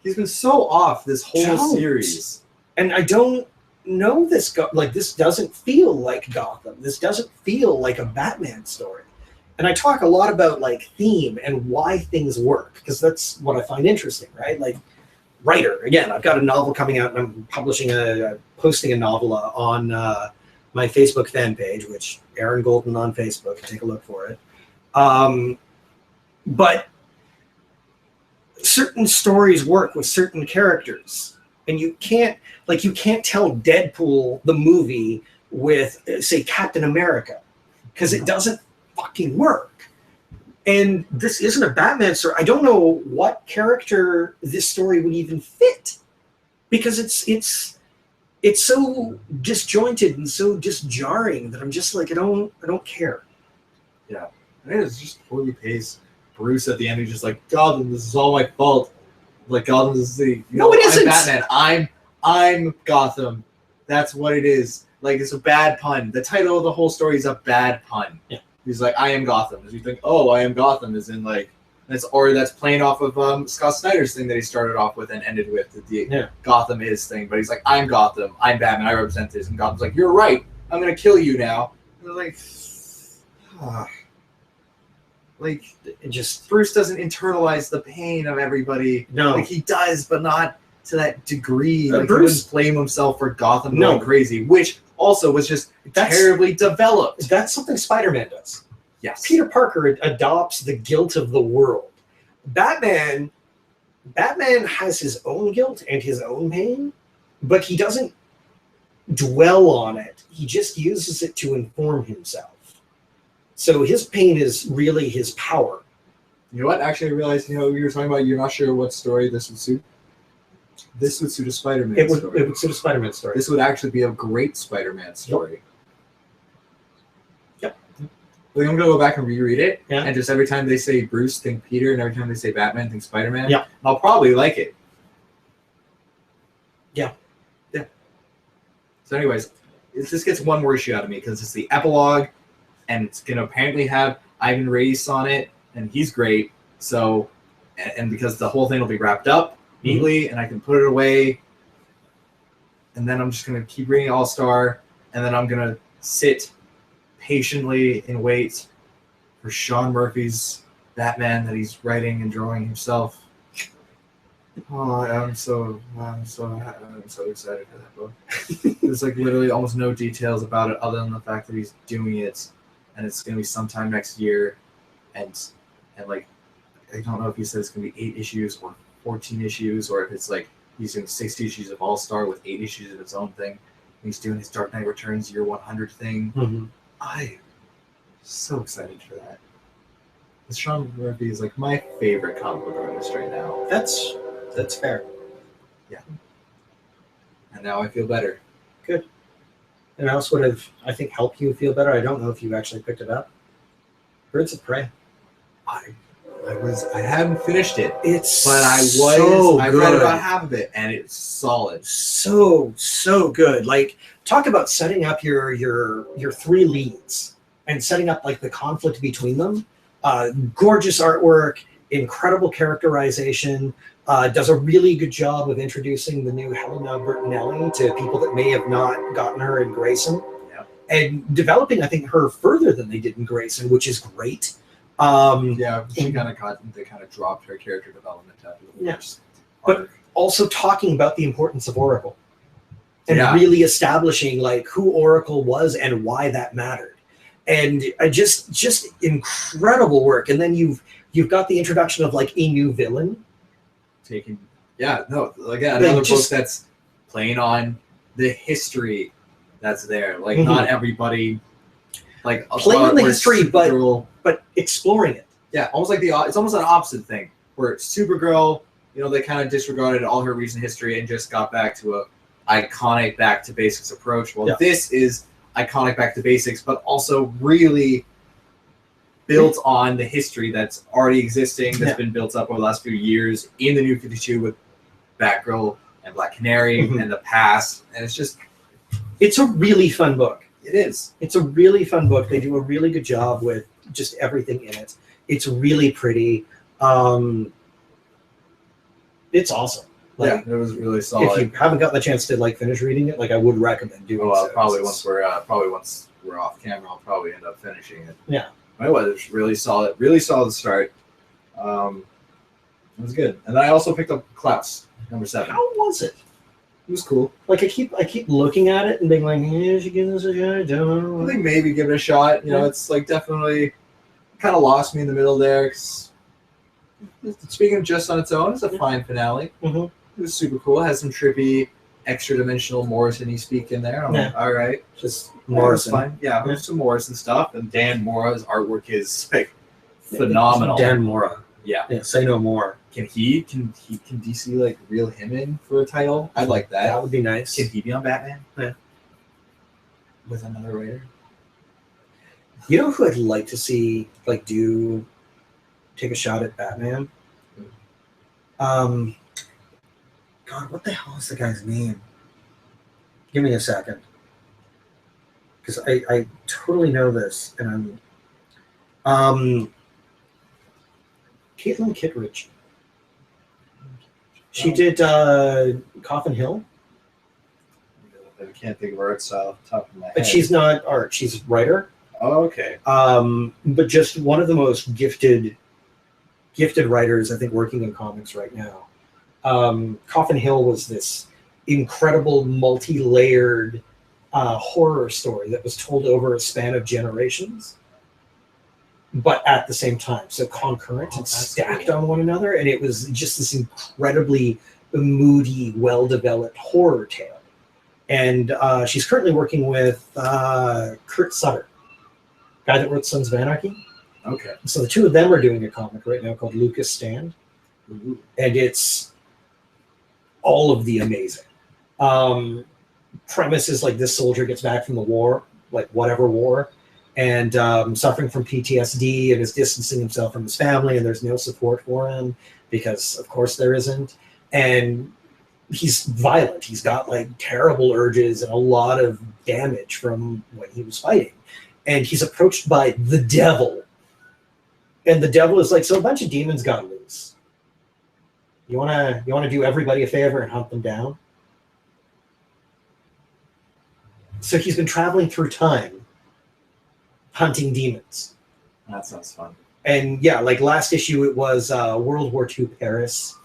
he's been so off this whole series. And I don't know this this doesn't feel like Gotham. This doesn't feel like a Batman story. And I talk a lot about like theme and why things work, because that's what I find interesting, right? Like, writer, again, I've got a novel coming out and I'm posting a novel on my Facebook fan page, which Aaron Golden on Facebook, take a look for it. But certain stories work with certain characters, and you can't tell Deadpool the movie with, say, Captain America, because it doesn't fucking work. And this isn't a Batman story. I don't know what character this story would even fit, because it's so disjointed and so disjarring that I'm just like, I don't care. Yeah, I think it's just poorly paced. Bruce at the end, he's just like, Gotham, this is all my fault. Like, Gotham is it isn't. I'm Batman. I'm Gotham. That's what it is. Like, it's a bad pun. The title of the whole story is a bad pun. Yeah. He's like, I am Gotham. As you think, oh, I am Gotham, is in like, That's playing off of Scott Snyder's thing that he started off with and ended with, the Gotham is thing. But he's like, I'm Gotham, I'm Batman, I represent this. And Gotham's like, you're right, I'm going to kill you now. And they're like, like, it just, Bruce doesn't internalize the pain of everybody. No. Like, he does, but not to that degree. Like, Bruce he wouldn't blame himself for Gotham going crazy, which also was just terribly developed. That's something Spider-Man does. Yes. Peter Parker adopts the guilt of the world. Batman has his own guilt and his own pain, but he doesn't dwell on it. He just uses it to inform himself. So his pain is really his power. You know what? Actually, I realized, you were talking about you're not sure what story this would suit. This would suit a Spider-Man story. It would suit a Spider-Man story. This would actually be a great Spider-Man story. Yep. I'm going to go back and reread it, yeah. And just every time they say Bruce, think Peter, and every time they say Batman, think Spider-Man. Yeah. I'll probably like it. Yeah. Yeah. So anyways, this gets one more issue out of me because it's the epilogue, and it's going to apparently have Ivan Reis on it, and he's great. So, and because the whole thing will be wrapped up neatly, and I can put it away, and then I'm just going to keep reading All-Star, and then I'm going to sit patiently and wait for Sean Murphy's Batman that he's writing and drawing himself. Oh, I'm so excited for that book. There's like literally almost no details about it other than the fact that he's doing it, and it's gonna be sometime next year, and like I don't know if he said it's gonna be 8 issues or 14 issues, or if it's like he's doing 60 issues of All-Star with 8 issues of its own thing. He's doing his Dark Knight Returns year 100 thing. Mm-hmm. I'm so excited for that. Sean Murphy is like my favorite comic book artist right now. That's fair. Yeah. And now I feel better. Good. And else would have, I think, helped you feel better. I don't know if you actually picked it up. Birds of Prey. I haven't finished it. I Good. read about half of it, and it's solid. So good. Like, talk about setting up your 3 leads and setting up like the conflict between them. Gorgeous artwork, incredible characterization. Does a really good job of introducing the new Helena Bertinelli to people that may have not gotten her in Grayson, and developing, I think, her further than they did in Grayson, which is great. They kind of dropped her character development after the first arc. But also talking about the importance of Oracle and really establishing like who Oracle was and why that mattered, and just incredible work. And then you've got the introduction of like a new villain. Another book that's playing on the history that's there. Like not everybody like playing on the history, but exploring it. Yeah, almost like it's almost an opposite thing where Supergirl, they kind of disregarded all her recent history and just got back to a iconic back to basics approach. Well, this is iconic back to basics, but also really built on the history that's already existing, that's been built up over the last few years in the New 52 with Batgirl and Black Canary and the past. And it's a really fun book. It is. It's a really fun book. They do a really good job with just everything in it. It's really pretty. It's awesome. It was really solid. If you haven't gotten the chance to like finish reading it, like I would recommend doing so. Probably once we're off camera, I'll probably end up finishing it. Yeah. It was really solid start. It was good. And then I also picked up Klaus, number 7. How was it? It was cool. Like I keep looking at it and being like, I should give this a shot. I don't know. I think maybe give it a shot. It's like definitely kind of lost me in the middle there. Speaking of just on its own, it's a fine finale. It was super cool. It has some trippy, extra-dimensional Morrison-y speak in there. I'm like, all right. Just Morrison. Fine. Yeah, there's some Morrison stuff. And Dan Mora's artwork is like phenomenal. Dan Mora. Yeah. Say no more. Can DC like reel him in for a title? I'd like that. That would be nice. Can he be on Batman? Yeah. With another writer? You know who I'd like to see take a shot at Batman? God, what the hell is the guy's name? Give me a second. Because I totally know this, and I'm Caitlin Kittredge. She did Coffin Hill. I can't think of her art style off the top of my head. But she's not art, she's a writer. Oh, okay. But just one of the most gifted writers, I think, working in comics right now. Coffin Hill was this incredible, multi-layered horror story that was told over a span of generations, but at the same time, so concurrent and stacked on one another, and it was just this incredibly moody, well-developed horror tale. And she's currently working with Kurt Sutter, guy that wrote Sons of Anarchy. Okay. So the two of them are doing a comic right now called Lucas Stand, and it's all of the amazing. Premise is like this soldier gets back from the war, like whatever war, and suffering from PTSD and is distancing himself from his family, and there's no support for him because, of course, there isn't. And he's violent. He's got like terrible urges and a lot of damage from when he was fighting. And he's approached by the devil. And the devil is like, so a bunch of demons got loose. You wanna do everybody a favor and hunt them down? So he's been traveling through time, hunting demons. That sounds fun. And yeah, like last issue, it was World War II Paris.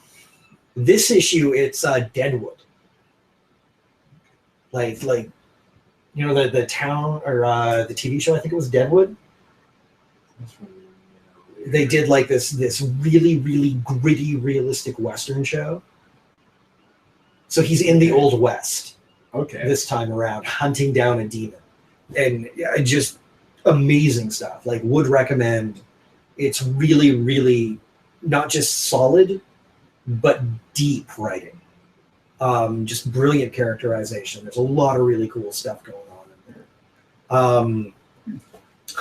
This issue, it's Deadwood. Like you know the town or the TV show, I think it was Deadwood. They did like this really, really gritty, realistic Western show. So he's in the Old West. Okay. This time around, hunting down a demon. And just amazing stuff. Like, would recommend. It's really, really not just solid, but deep writing. Just brilliant characterization. There's a lot of really cool stuff going on in there.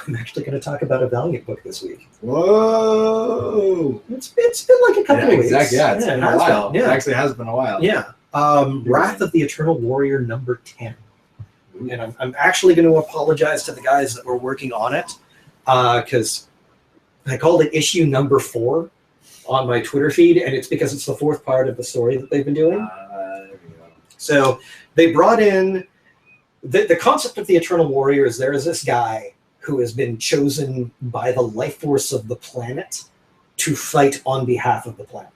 I'm actually going to talk about a Valiant book this week. Whoa! It's been like a couple of weeks. Exactly. Yeah, it's been a while. Yeah. It actually has been a while. Yeah. Wrath of the Eternal Warrior number 10. And I'm actually going to apologize to the guys that were working on it because I called it issue number 4 on my Twitter feed, and it's because it's the 4th part of the story that they've been doing. There we go. So they brought in the concept of the Eternal Warrior is there is this guy who has been chosen by the life force of the planet to fight on behalf of the planet.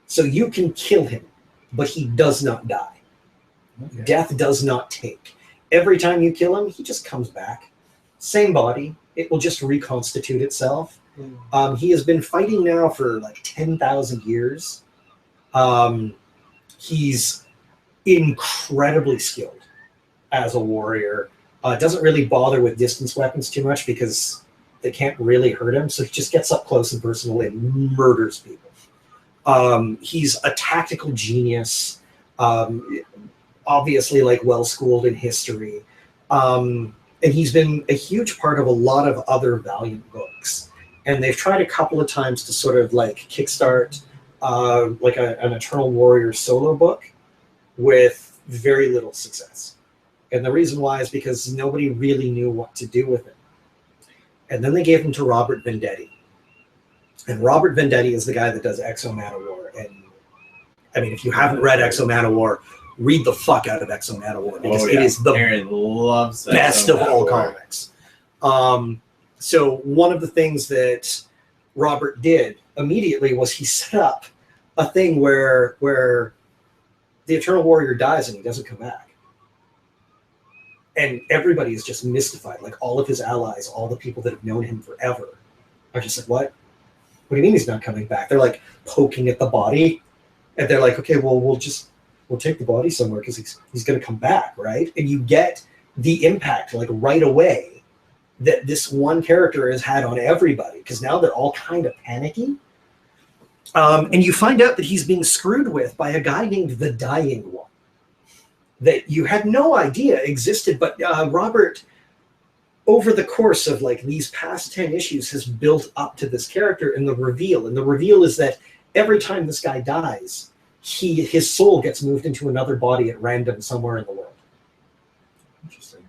So you can kill him, but he does not die. Okay. Death does not take. Every time you kill him, he just comes back. Same body. It will just reconstitute itself. He has been fighting now for like 10,000 years. He's incredibly skilled as a warrior. Doesn't really bother with distance weapons too much because they can't really hurt him. So he just gets up close and personal and murders people. He's a tactical genius. Obviously, like well-schooled in history. And he's been a huge part of a lot of other Valiant books. And they've tried a couple of times to sort of like kickstart like an Eternal Warrior solo book with very little success. And the reason why is because nobody really knew what to do with him. And then they gave him to Robert Venditti. And Robert Venditti is the guy that does Exo Manowar. And I mean, if you haven't read Exo Manowar, read the fuck out of Exo Manowar because it is the Aaron loves best of all comics. So one of the things that Robert did immediately was he set up a thing where the Eternal Warrior dies and he doesn't come back. And everybody is just mystified. Like all of his allies, all the people that have known him forever are just like, what? What do you mean he's not coming back? They're like poking at the body. And they're like, okay, well, we'll take the body somewhere because he's going to come back, right? And you get the impact like right away that this one character has had on everybody because now they're all kind of panicky. And you find out that he's being screwed with by a guy named the Dying One that you had no idea existed. But Robert, over the course of like these past 10 issues, has built up to this character and the reveal. And the reveal is that every time this guy dies, his soul gets moved into another body at random somewhere in the world. Interesting.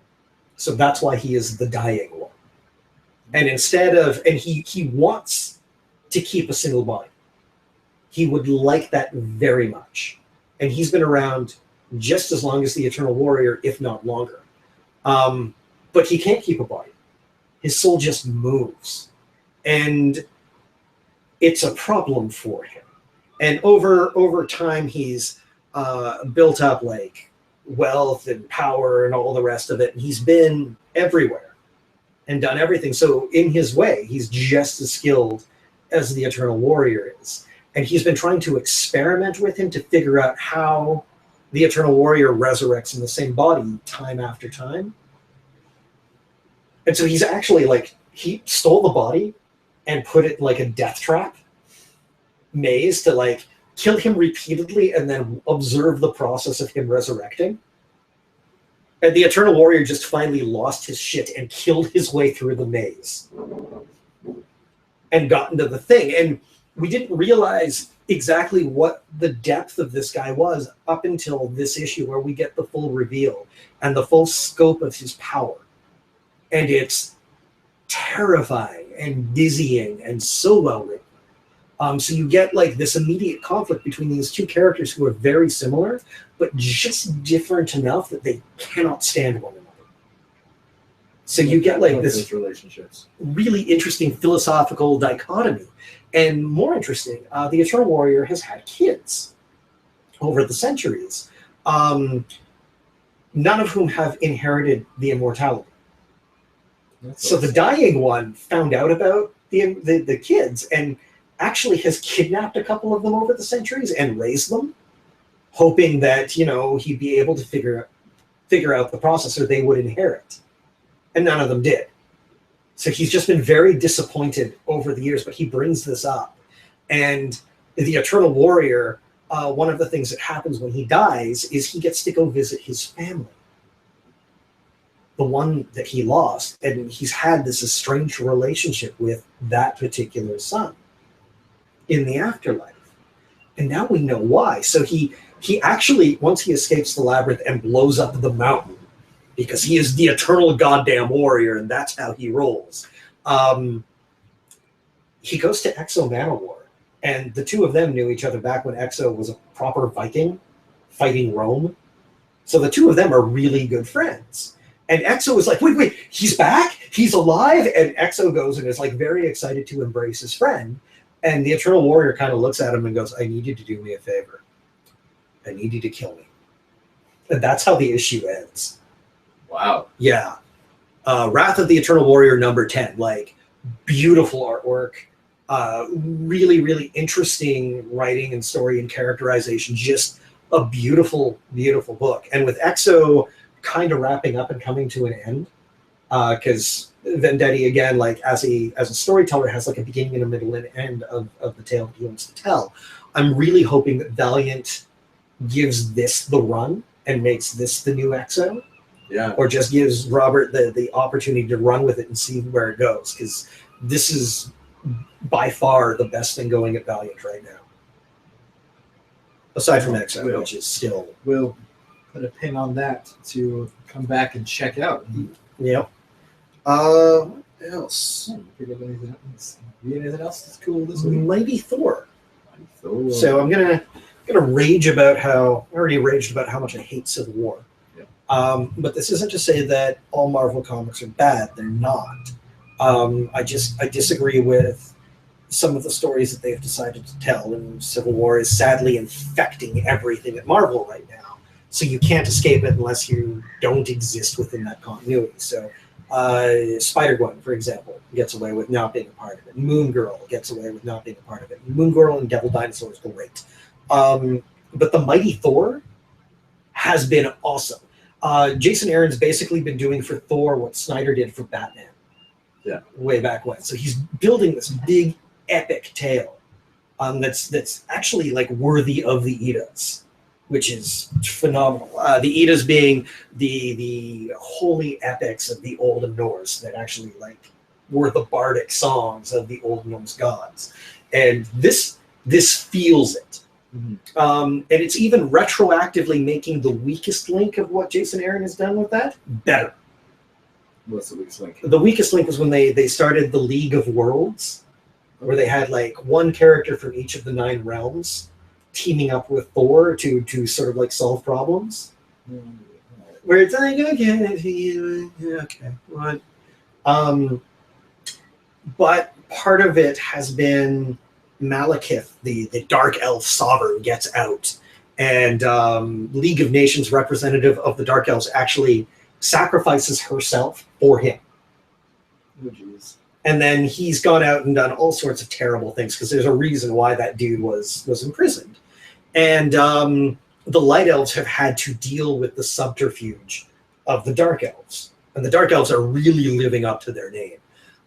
So that's why he is the Dying One. And instead of, and he wants to keep a single body. He would like that very much. And he's been around just as long as the Eternal Warrior, if not longer. But he can't keep a body. His soul just moves. And it's a problem for him. And over time, he's built up like wealth and power and all the rest of it. And he's been everywhere and done everything. So in his way, he's just as skilled as the Eternal Warrior is. And he's been trying to experiment with him to figure out how the Eternal Warrior resurrects in the same body time after time. And so he's actually like, he stole the body and put it in like a death trap maze to like kill him repeatedly and then observe the process of him resurrecting. And the Eternal Warrior just finally lost his shit and killed his way through the maze and got into the thing. And we didn't realize exactly what the depth of this guy was up until this issue where we get the full reveal and the full scope of his power. And it's terrifying and dizzying and so well written. So you get like this immediate conflict between these two characters who are very similar, but just different enough that they cannot stand one another. So you get like this relationships, really interesting philosophical dichotomy. And more interesting, the Eternal Warrior has had kids over the centuries, none of whom have inherited the immortality. So the dying one found out about the kids and actually has kidnapped a couple of them over the centuries and raised them, hoping that, you know, he'd be able to figure out the process or they would inherit. And none of them did. So he's just been very disappointed over the years, but he brings this up. And the Eternal Warrior, one of the things that happens when he dies is he gets to go visit his family, the one that he lost. And he's had this estranged relationship with that particular son in the afterlife. And now we know why. So he actually, once he escapes the labyrinth and blows up the mountain, because he is the eternal goddamn warrior, and that's how he rolls. He goes to Exo Manowar, and the two of them knew each other back when Exo was a proper Viking fighting Rome. So the two of them are really good friends. And Exo was like, wait, he's back? He's alive? And Exo goes and is like very excited to embrace his friend. And the Eternal Warrior kind of looks at him and goes, I need you to do me a favor. I need you to kill me. And that's how the issue ends. Wow. Yeah. Wrath of the Eternal Warrior number 10. Like, beautiful artwork. Really, really interesting writing and story and characterization. Just a beautiful, beautiful book. And with Exo kind of wrapping up and coming to an end, because Vendetti, again, like as a storyteller, has like a beginning and a middle and end of the tale that he wants to tell. I'm really hoping that Valiant gives this the run and makes this the new Exo. Yeah. Or just gives Robert the opportunity to run with it and see where it goes. Because this is by far the best thing going at Valiant right now. Aside from Exo, which is still... We'll put a pin on that to come back and check out. Yep. What else? Anything else that's cool this week? Mighty Thor. So I'm gonna rage about how... I already raged about how much I hate Civil War. But this isn't to say that all Marvel comics are bad. They're not. I disagree with some of the stories that they've decided to tell, and Civil War is sadly infecting everything at Marvel right now. So you can't escape it unless you don't exist within that continuity. So Spider-Gwen, for example, gets away with not being a part of it. Moon Girl gets away with not being a part of it. Moon Girl and Devil Dinosaur is great. But the Mighty Thor has been awesome. Jason Aaron's basically been doing for Thor what Snyder did for Batman. Yeah. Way back when. So he's building this big epic tale that's actually like worthy of the Eddas, which is phenomenal. The Eddas being the holy epics of the Old Norse that actually like were the bardic songs of the Old Norse gods. And this feels it. Mm-hmm. And it's even retroactively making the weakest link of what Jason Aaron has done with that better. What's the weakest link? The weakest link was when they started the League of Worlds, where they had like one character from each of the 9 realms teaming up with Thor to sort of like solve problems. Where it's like, okay, what? But part of it has been Malekith, the Dark Elf sovereign, gets out, and League of Nations representative of the Dark Elves actually sacrifices herself for him. Oh, jeez. And then he's gone out and done all sorts of terrible things because there's a reason why that dude was imprisoned. And the Light Elves have had to deal with the subterfuge of the Dark Elves. And the Dark Elves are really living up to their name.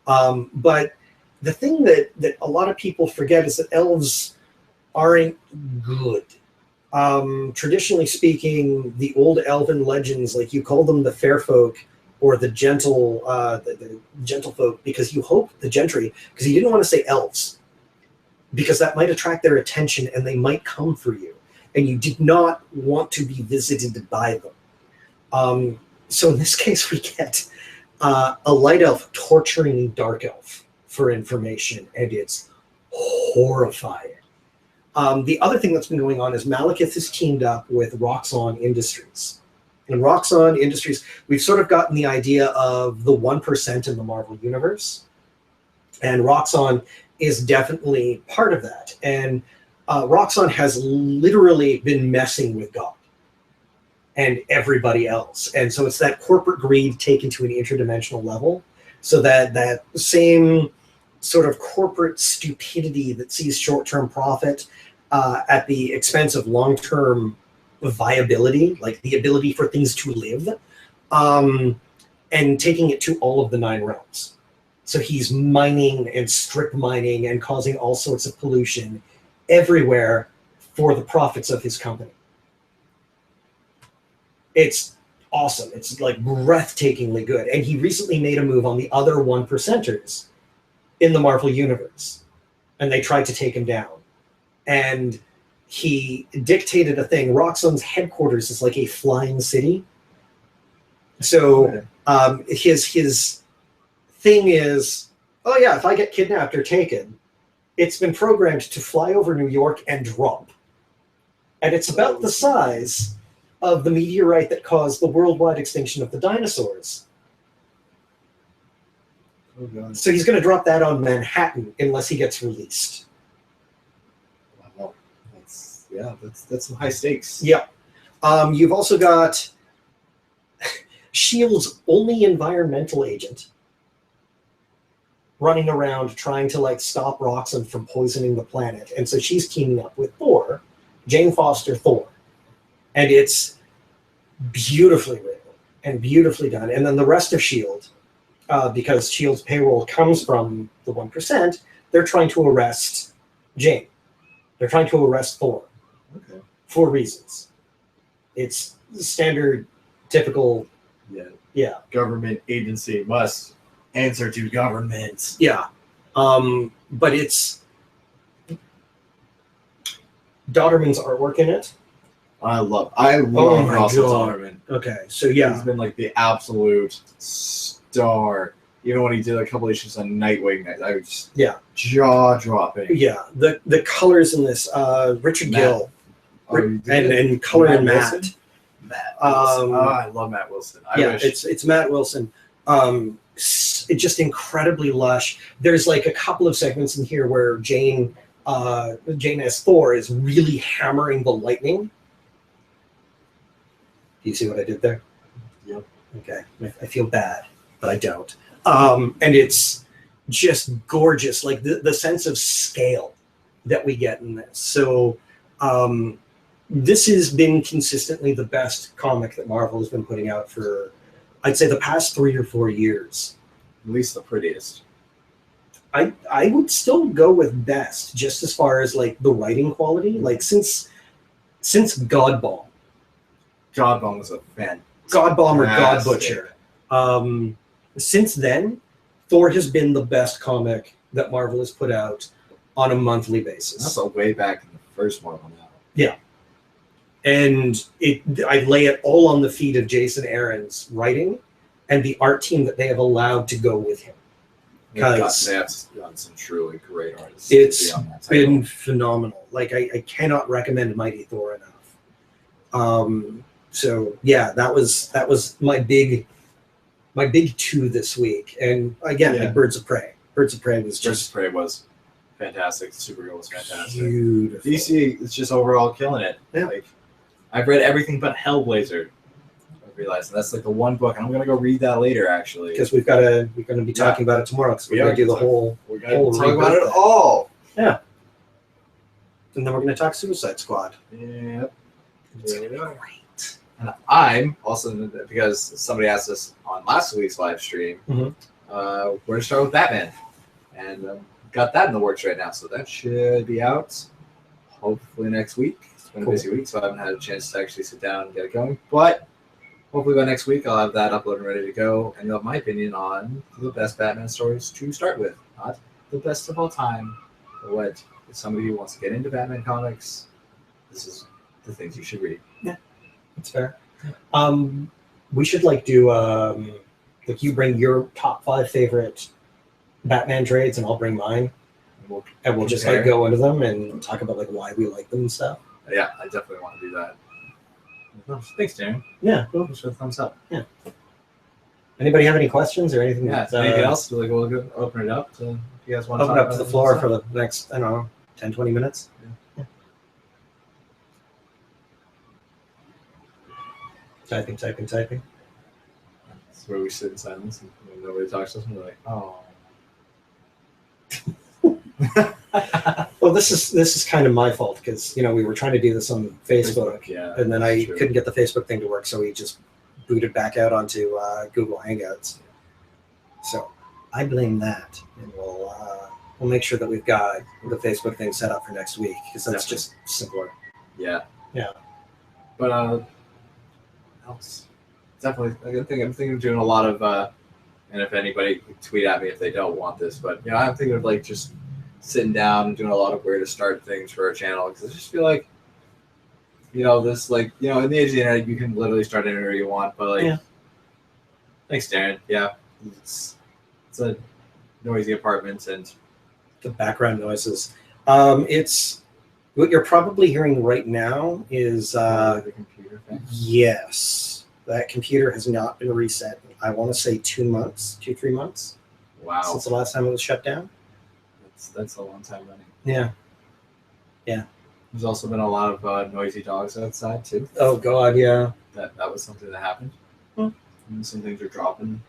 But the thing that a lot of people forget is that elves aren't good. Traditionally speaking, the old elven legends, like you call them the fair folk or the gentle folk, because you hope the gentry, because you didn't want to say elves, because that might attract their attention and they might come for you, and you did not want to be visited by them. So in this case, we get a light elf torturing a dark elf for information, and it's horrifying. The other thing that's been going on is Malekith has teamed up with Roxxon Industries. And Roxxon Industries, we've sort of gotten the idea of the 1% in the Marvel Universe. And Roxxon is definitely part of that. And Roxxon has literally been messing with God and everybody else. And so it's that corporate greed taken to an interdimensional level. So that same sort of corporate stupidity that sees short-term profit at the expense of long-term viability, like the ability for things to live, and taking it to all of the 9 realms. So he's mining and strip mining and causing all sorts of pollution everywhere for the profits of his company. It's awesome. It's like breathtakingly good. And he recently made a move on the other 1%ers in the Marvel Universe. And they tried to take him down. And he dictated a thing. Roxxon's headquarters is like a flying city. So his thing is, oh yeah, if I get kidnapped or taken, it's been programmed to fly over New York and drop. And it's about the size of the meteorite that caused the worldwide extinction of the dinosaurs. Oh, God. So he's going to drop that on Manhattan unless he gets released. Wow. That's some high stakes. Yeah. You've also got S.H.I.E.L.D's only environmental agent running around trying to like stop Roxxon from poisoning the planet. And so she's teaming up with Thor, Jane Foster Thor. And it's beautifully written and beautifully done. And then the rest of S.H.I.E.L.D., because S.H.I.E.L.D's payroll comes from the 1%, they're trying to arrest Jane. They're trying to arrest Thor. Okay. For reasons. It's standard, typical. Yeah. Government agency must answer to government. Yeah. But it's Dodderman's artwork in it. I love Oh my Ross God. Dodderman. Okay, so yeah. He's been like the absolute star. Even when he did a couple issues on Nightwing, I was just jaw dropping. Yeah, the colors in this, Richard Gill, and color in Matt. Wilson? Matt Wilson. I love Matt Wilson. I wish. It's Matt Wilson. It's just incredibly lush. There's like a couple of segments in here where Jane as Thor is really hammering the lightning. Do you see what I did there? Yep. Okay. I feel bad, but I don't. And it's just gorgeous, like the sense of scale that we get in this. So this has been consistently the best comic that Marvel has been putting out for, I'd say, the past 3 or 4 years. At least the prettiest. I would still go with best, just as far as like the writing quality. Like since Godbomb. Godbomb was a fan. Godbomb or God Butcher. Since then, Thor has been the best comic that Marvel has put out on a monthly basis. That's a way back in the first Marvel now. Yeah. And I lay it all on the feet of Jason Aaron's writing and the art team that they have allowed to go with him. They have done some truly great artists. It's been phenomenal. Like I cannot recommend Mighty Thor enough. So yeah, that was my big two this week. And again, like Birds of Prey. Birds of Prey was fantastic. Supergirl was fantastic. Beautiful. DC is just overall killing it. Yeah. Like I've read everything but Hellblazer. I realized that's like the one book, and I'm gonna go read that later actually. Because we're gonna be talking about it tomorrow. Because we're gonna do the whole. We're gonna talk about it all. Yeah. And then we're gonna talk Suicide Squad. Yep. It's gonna be great. And I'm also, because somebody asked us on last week's live stream, where to start with Batman, and got that in the works right now, so that should be out hopefully next week. It's been a busy week, so I haven't had a chance to actually sit down and get it going, but hopefully by next week I'll have that uploaded and ready to go, and you'll have my opinion on the best Batman stories to start with. Not the best of all time, but what, if somebody who wants to get into Batman comics, this is the things you should read. Yeah, that's fair. We should do like you bring your top 5 favorite Batman trades, and I'll bring mine, and we'll just go into them and talk about why we like them and stuff. Yeah, I definitely want to do that. Thanks, Darren. Yeah, cool. Just for the thumbs up. Yeah. Anybody have any questions or anything? Yeah. Anything else? We'll go open it up. So if you guys want to open up to the floor for the next 10, 20 minutes. Yeah. Typing. That's where we sit in silence and nobody talks to us, and we're like, oh. Well, this is kind of my fault because we were trying to do this on Facebook, and then I couldn't get the Facebook thing to work, so we just booted back out onto Google Hangouts. So I blame that, and we'll make sure that we've got the Facebook thing set up for next week because that's just simpler. Yeah. But else, definitely, I'm thinking of doing a lot of. And if anybody could tweet at me if they don't want this, but I'm thinking of just sitting down and doing a lot of where to start things for our channel, because I just feel like this in the age of the internet you can literally start anywhere you want, but thanks, Darren. Yeah, it's a noisy apartment and the background noises. It's what you're probably hearing right now is the computer thing. Yes, that computer has not been reset. I want to say 3 months. Wow. Since the last time it was shut down. That's a long time running. Yeah. There's also been a lot of noisy dogs outside too. Oh God, yeah. That was something that happened. And some things are dropping.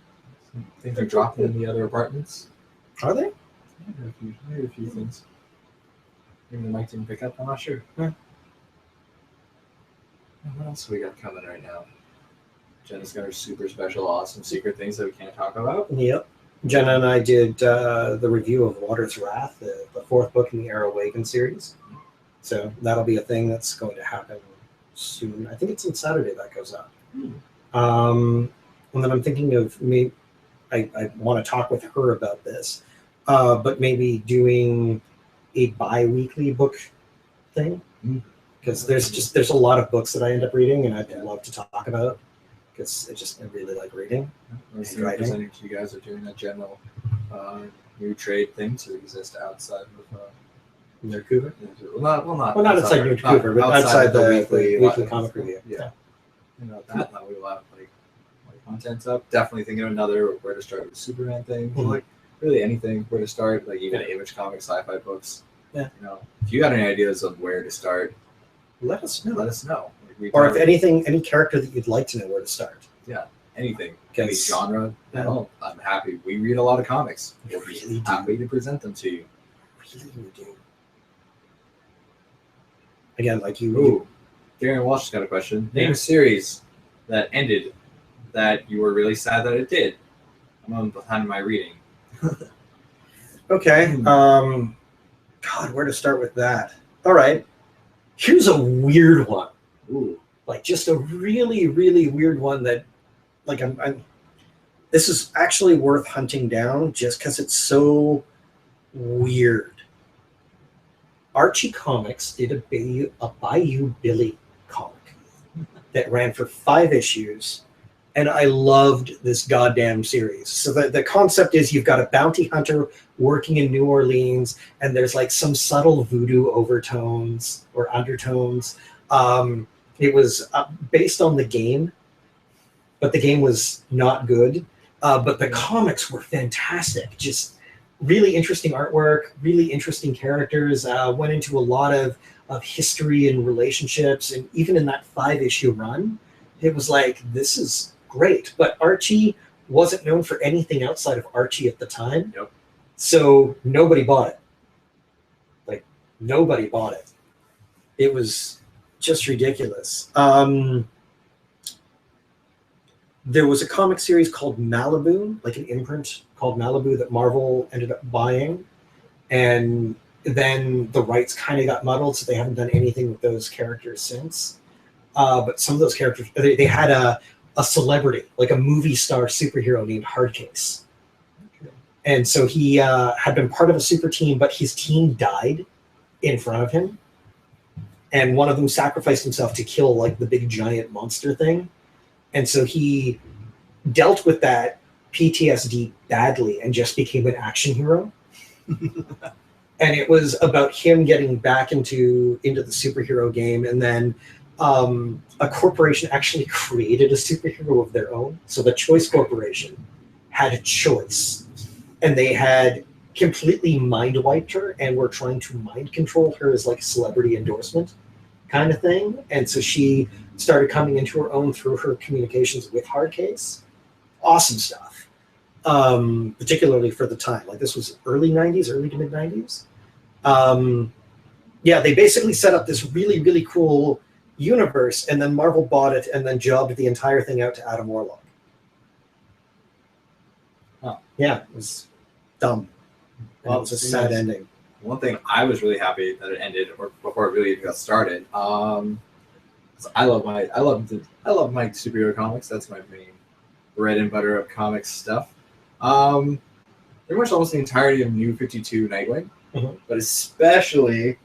In the other apartments. Are they? Maybe a few things. Maybe the mic didn't pick up. I'm not sure. What else we got coming right now? Jenna's got her super special, awesome secret things that we can't talk about. Yep. Jenna and I did the review of Water's Wrath, the 4th book in the Arrow Awaken series. So that'll be a thing that's going to happen soon. I think it's on Saturday that goes up. And then I'm thinking of I want to talk with her about this, but maybe doing a bi-weekly book thing. Because there's a lot of books that I end up reading and I'd love to talk about. Because I really like reading. I was presenting to you guys are doing a general new trade thing to exist outside of Nerdcouver. Not outside Nerdcouver, but outside the weekly comic review. Yeah. That we will have like content up. Definitely thinking of another where to start with Superman thing. Like really anything where to start. Like even Image Comics, sci-fi books. Yeah. If you got any ideas of where to start, let us know. Or if any character that you'd like to know where to start. Yeah, anything. Any genre. I'm happy. We read a lot of comics. We'll be happy to present them to you. Really do. Again, like you. Ooh, Darren Walsh has got a question. Name a series that ended that you were really sad that it did. I'm behind my reading. Okay. God, where to start with that? All right. Here's a weird one. Ooh. Just a really, really weird one that, this is actually worth hunting down just because it's so weird. Archie Comics did a Bayou Billy comic that ran for 5 issues And I loved this goddamn series. So the concept is you've got a bounty hunter working in New Orleans, and there's like some subtle voodoo overtones or undertones. It was based on the game, but the game was not good. But the comics were fantastic. Just really interesting artwork, really interesting characters. Went into a lot of history and relationships. And even in that 5-issue run, it was like, this is great. But Archie wasn't known for anything outside of Archie at the time. Yep. So nobody bought it. Like, nobody bought it. It was just ridiculous. There was a comic series called Malibu, like an imprint called Malibu that Marvel ended up buying. And then the rights kind of got muddled, so they haven't done anything with those characters since. But some of those characters, they had a celebrity, like a movie star superhero named Hardcase. And so he had been part of a super team, but his team died in front of him. And one of them sacrificed himself to kill like the big giant monster thing. And so he dealt with that PTSD badly and just became an action hero. And it was about him getting back into the superhero game. And then a corporation actually created a superhero of their own. So the Choice Corporation had a choice. And they had completely mind wiped her and were trying to mind control her as like a celebrity endorsement kind of thing. And so she started coming into her own through her communications with Hardcase. Awesome stuff. Particularly for the time. Like this was early to mid 90s. Yeah, they basically set up this really, really cool universe, and then Marvel bought it and then jobbed the entire thing out to Adam Warlock. Huh. Yeah, it was dumb. Well, it was a sad ending. One thing I was really happy that it ended, or before it really even got started. I love my superhero comics. That's my main bread and butter of comics stuff. Pretty much almost the entirety of New 52 Nightwing, but especially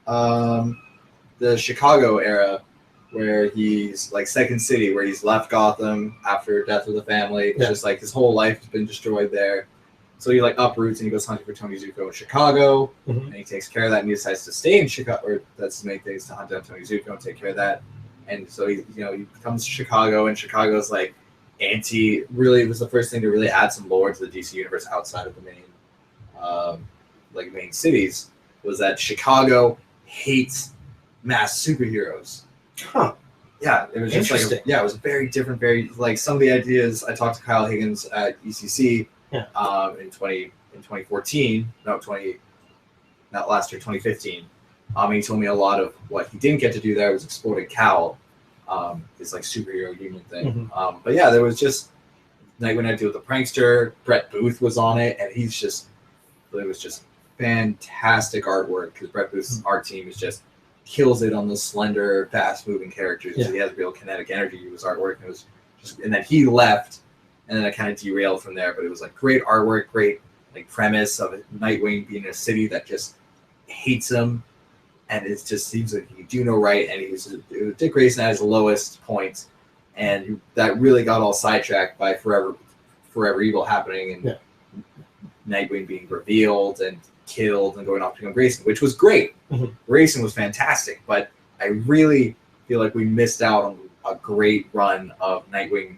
the Chicago era, where he's like Second City, where he's left Gotham after death of the family. It's just like his whole life has been destroyed there. So he like uproots and he goes hunting for Tony Zuko in Chicago, and he takes care of that, and he decides to stay in Chicago, or that's his main thing, is to hunt down Tony Zuko and take care of that. And so he comes to Chicago, and Chicago's like really was the first thing to really add some lore to the DC universe outside of the main cities, was that Chicago hates mass superheroes. Huh. Yeah, it was just like it was very different, very like some of the ideas. I talked to Kyle Higgins at ECC in 2014. Not last year, 2015. And he told me a lot of what he didn't get to do there was exploding Cowl, his like superhero union thing. But yeah, there was just Nightwing had to deal with the prankster. Brett Booth was on it, and it was just fantastic artwork, because Brett Booth's art team is just kills it on the slender, fast-moving characters. He has real kinetic energy to his artwork. And it was just, and then he left, and then it kind of derailed from there. But it was like great artwork, great like premise of Nightwing being in a city that just hates him, and it just seems like he can do no right. And it was Dick Grayson at his lowest point, and that really got all sidetracked by Forever Evil happening and Nightwing being revealed and killed and going off to become Grayson, which was great. Grayson was fantastic, but I really feel like we missed out on a great run of Nightwing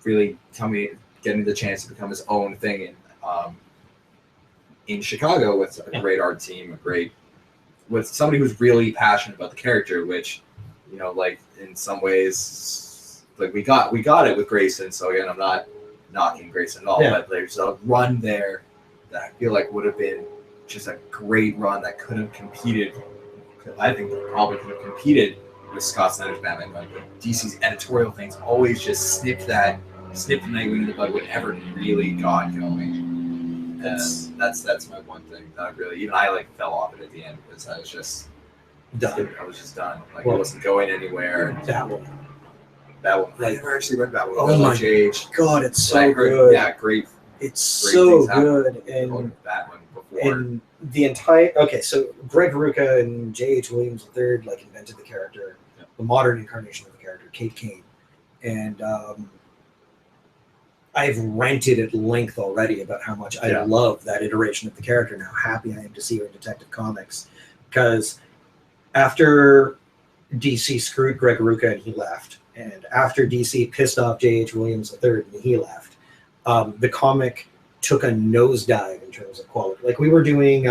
really getting the chance to become his own thing in Chicago with a great art team, with somebody who's really passionate about the character, which, like in some ways, like we got it with Grayson. So again, I'm not knocking Grayson at all, but there's a run there that I feel like would have been just a great run that could have competed. I think probably could have competed with Scott Snyder's Batman, but DC's editorial things always just snipped the Nightwing in the bud whenever he really got going. That's my one thing that I like fell off it at the end, because I was just done. I was just done. Like, it wasn't going anywhere. Batwoman. I never actually read Batwoman. Oh my god, it's so good. Yeah, great. It's so good. And Batman before. And the entire so Greg Rucka and J.H. Williams III like invented the character, the modern incarnation of the character, Kate Kane, and I've ranted at length already about how much I love that iteration of the character and how happy I am to see her in Detective Comics. Because after DC screwed Greg Rucka and he left, and after DC pissed off J.H. Williams III and he left, the comic took a nosedive in terms of quality. Like we were doing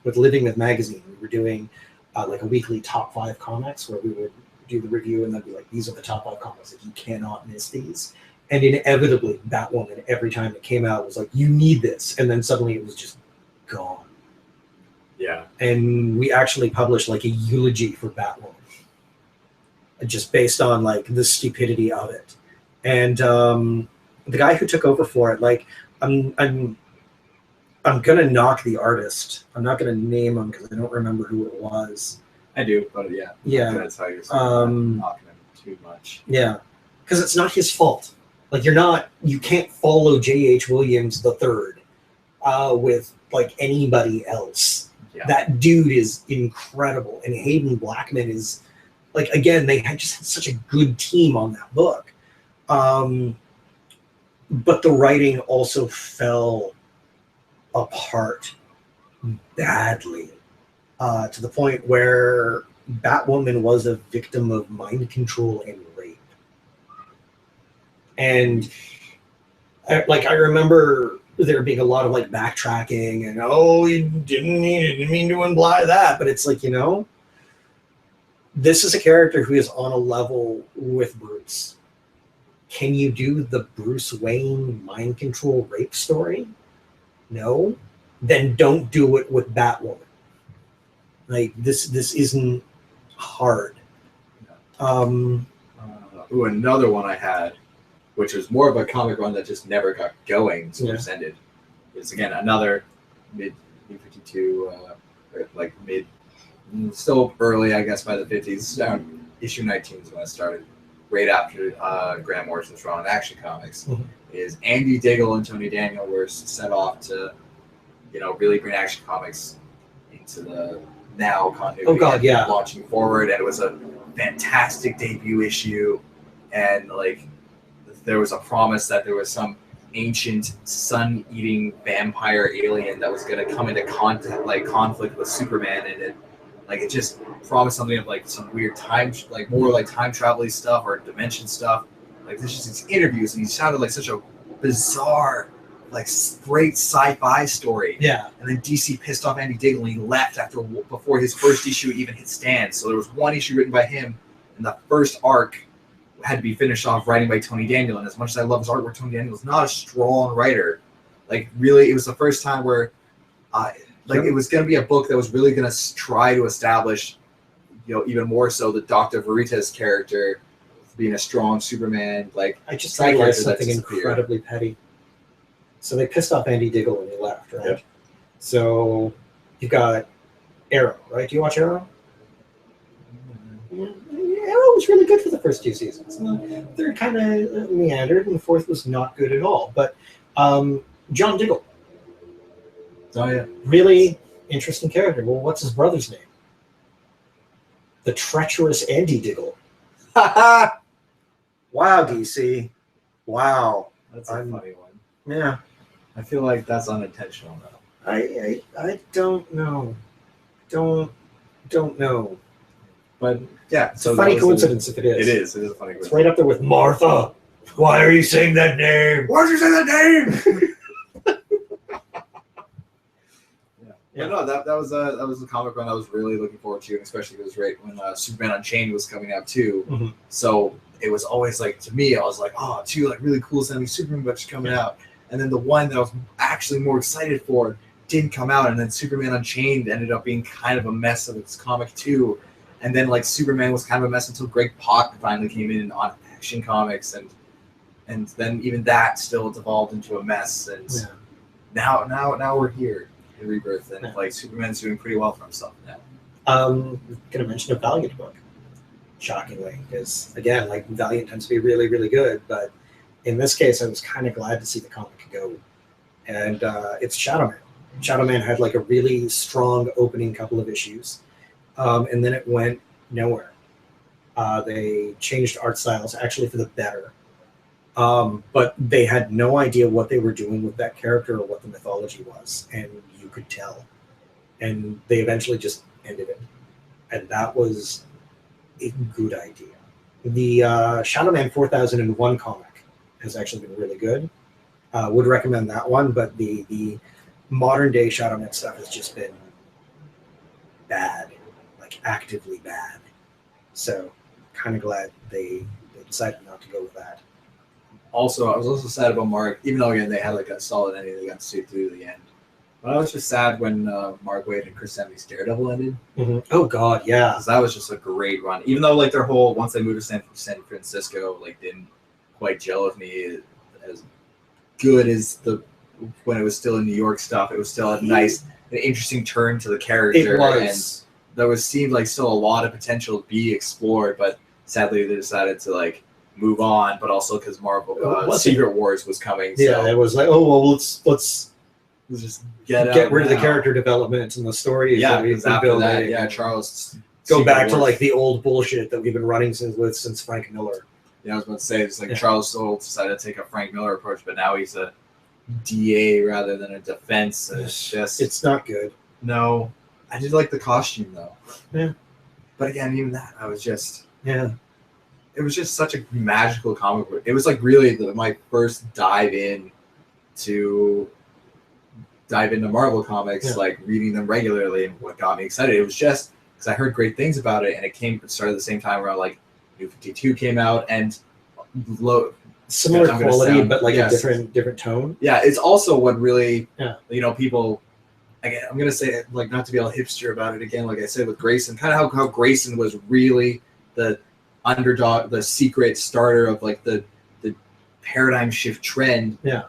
with Living With Magazine, we were doing like a weekly top 5 comics where we would do the review and then be like, these are the top 5 comics, like you cannot miss these. And inevitably, Batwoman, every time it came out, was like, you need this. And then suddenly it was just gone. Yeah. And we actually published like a eulogy for Batwoman, just based on like the stupidity of it. And the guy who took over for it, like, I'm gonna knock the artist. I'm not gonna name him because I don't remember who it was. I do, but yeah. Yeah. I'm gonna tell you something. Knocking him too much. Yeah. Because it's not his fault. Like you can't follow J.H. Williams III with like anybody else. Yeah. That dude is incredible. And Hayden Blackman is like, again, they had just had such a good team on that book. But the writing also fell apart badly to the point where Batwoman was a victim of mind control and rape. And I remember there being a lot of like backtracking and you didn't mean to imply that, but it's like, this is a character who is on a level with Bruce. Can you do the Bruce Wayne mind control rape story? No? Then don't do it with Batwoman. Like this isn't hard. Another one I had, which was more of a comic run that just never got going, so just ended. It's again another mid-52, still early, I guess, by the 50s. Down issue 19 is when it started, right after Grant Morrison's run on Action Comics. Mm-hmm. Is Andy Diggle and Tony Daniel were set off to, really bring Action Comics into the now continuity. Oh God, yeah. Launching forward, and it was a fantastic debut issue, and like there was a promise that there was some ancient sun-eating vampire alien that was going to come into conflict with Superman, and it just promised something of like some weird time, like more like time travel stuff or dimension stuff. Like there's just these interviews, and he sounded like such a bizarre, like great sci-fi story. Yeah. And then DC pissed off Andy Diggle and he left before his first issue even hit stands. So there was one issue written by him, and the first arc had to be finished off writing by Tony Daniel. And as much as I love his artwork, Tony Daniel is not a strong writer. Like really, it was the first time where it was going to be a book that was really going to try to establish, even more so the Dr. Veritas character being a strong Superman. Like I just realized something incredibly petty. So they pissed off Andy Diggle and he left, right? Yep. So you've got Arrow, right? Do you watch Arrow? Arrow was really good for the first 2 seasons. The third kind of meandered, and the fourth was not good at all. But John Diggle. Oh, yeah. Really interesting character. Well, what's his brother's name? The treacherous Andy Diggle. Wow, DC. Wow. That's a funny one. Yeah. I feel like that's unintentional, though. I don't know. Don't know. But yeah, it's a funny coincidence if it is. It is a funny coincidence. It's right up there with Martha. Why are you saying that name? Why did you say that name? Yeah, no, that was a comic run I was really looking forward to, and especially it was right when Superman Unchained was coming out too. Mm-hmm. So it was always like, to me, I was like, oh, 2 like really cool sounding Superman books coming out, and then the one that I was actually more excited for didn't come out, and then Superman Unchained ended up being kind of a mess of its comic too, and then like Superman was kind of a mess until Greg Pak finally came in on Action Comics, and then even that still devolved into a mess, and now we're here. Rebirth, and like Superman's doing pretty well for himself now. Gonna mention a Valiant book, shockingly, because again, like Valiant tends to be really, really good, but in this case, I was kind of glad to see the comic go. And it's Shadowman. Shadowman had like a really strong opening couple of issues, and then it went nowhere. They changed art styles actually for the better. But they had no idea what they were doing with that character or what the mythology was, and you could tell. And they eventually just ended it, and that was a good idea. The Shadow Man 4001 comic has actually been really good. Would recommend that one, but the modern day Shadow Man stuff has just been bad, like actively bad. So kind of glad they decided not to go with that. Also, I was also sad about Mark, even though again they had like a solid ending, they got to see through to the end. But I was just sad when Mark Waid and Chris Samney's Daredevil ended. Mm-hmm. Oh God, yeah, because that was just a great run. Even though like their whole once they moved to San Francisco, like didn't quite gel with me as good as when it was still in New York stuff. It was still a nice, an interesting turn to the character. It was. And there seemed like still a lot of potential to be explored, but sadly they decided to like move on. But also because Marvel Secret Wars was coming. Yeah, so it was like, oh well, let's just get rid of the character development and the story. Yeah, because after that, Charles go back to like the old bullshit that we've been running since Frank Miller. Yeah, I was about to say it's like Charles Soule decided to take a Frank Miller approach, but now he's a DA rather than a defense. And it's not good. No, I did like the costume though. Yeah, but again, even that, I was just it was just such a magical comic book. It was like really my first dive into Marvel comics, like reading them regularly, and what got me excited. It was just because I heard great things about it, and it started at the same time where like New 52 came out, and similar quality, but like a different tone. Yeah, it's also what really people. Again, I'm gonna say it, like not to be all hipster about it again, like I said with Grayson, kind of how Grayson was really the underdog, the secret starter of like the paradigm shift trend. Yeah.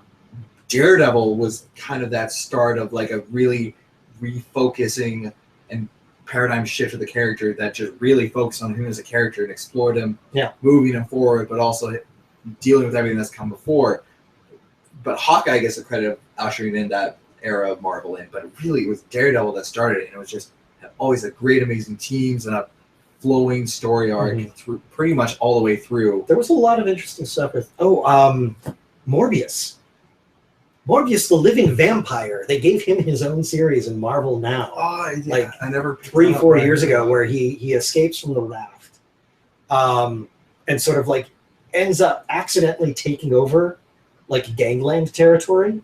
Daredevil was kind of that start of like a really refocusing and paradigm shift of the character that just really focused on him as a character and explored him, moving him forward, but also dealing with everything that's come before. But Hawkeye gets the credit of ushering in that era of Marvel in, but really it was Daredevil that started it, and it was just always a great, amazing teams and a flowing story arc through pretty much all the way through. There was a lot of interesting stuff with Morbius. Morbius, the living vampire. They gave him his own series in Marvel Now. Oh, yeah. Like I never 3-4 years ago, where he escapes from the raft, and sort of like ends up accidentally taking over like gangland territory.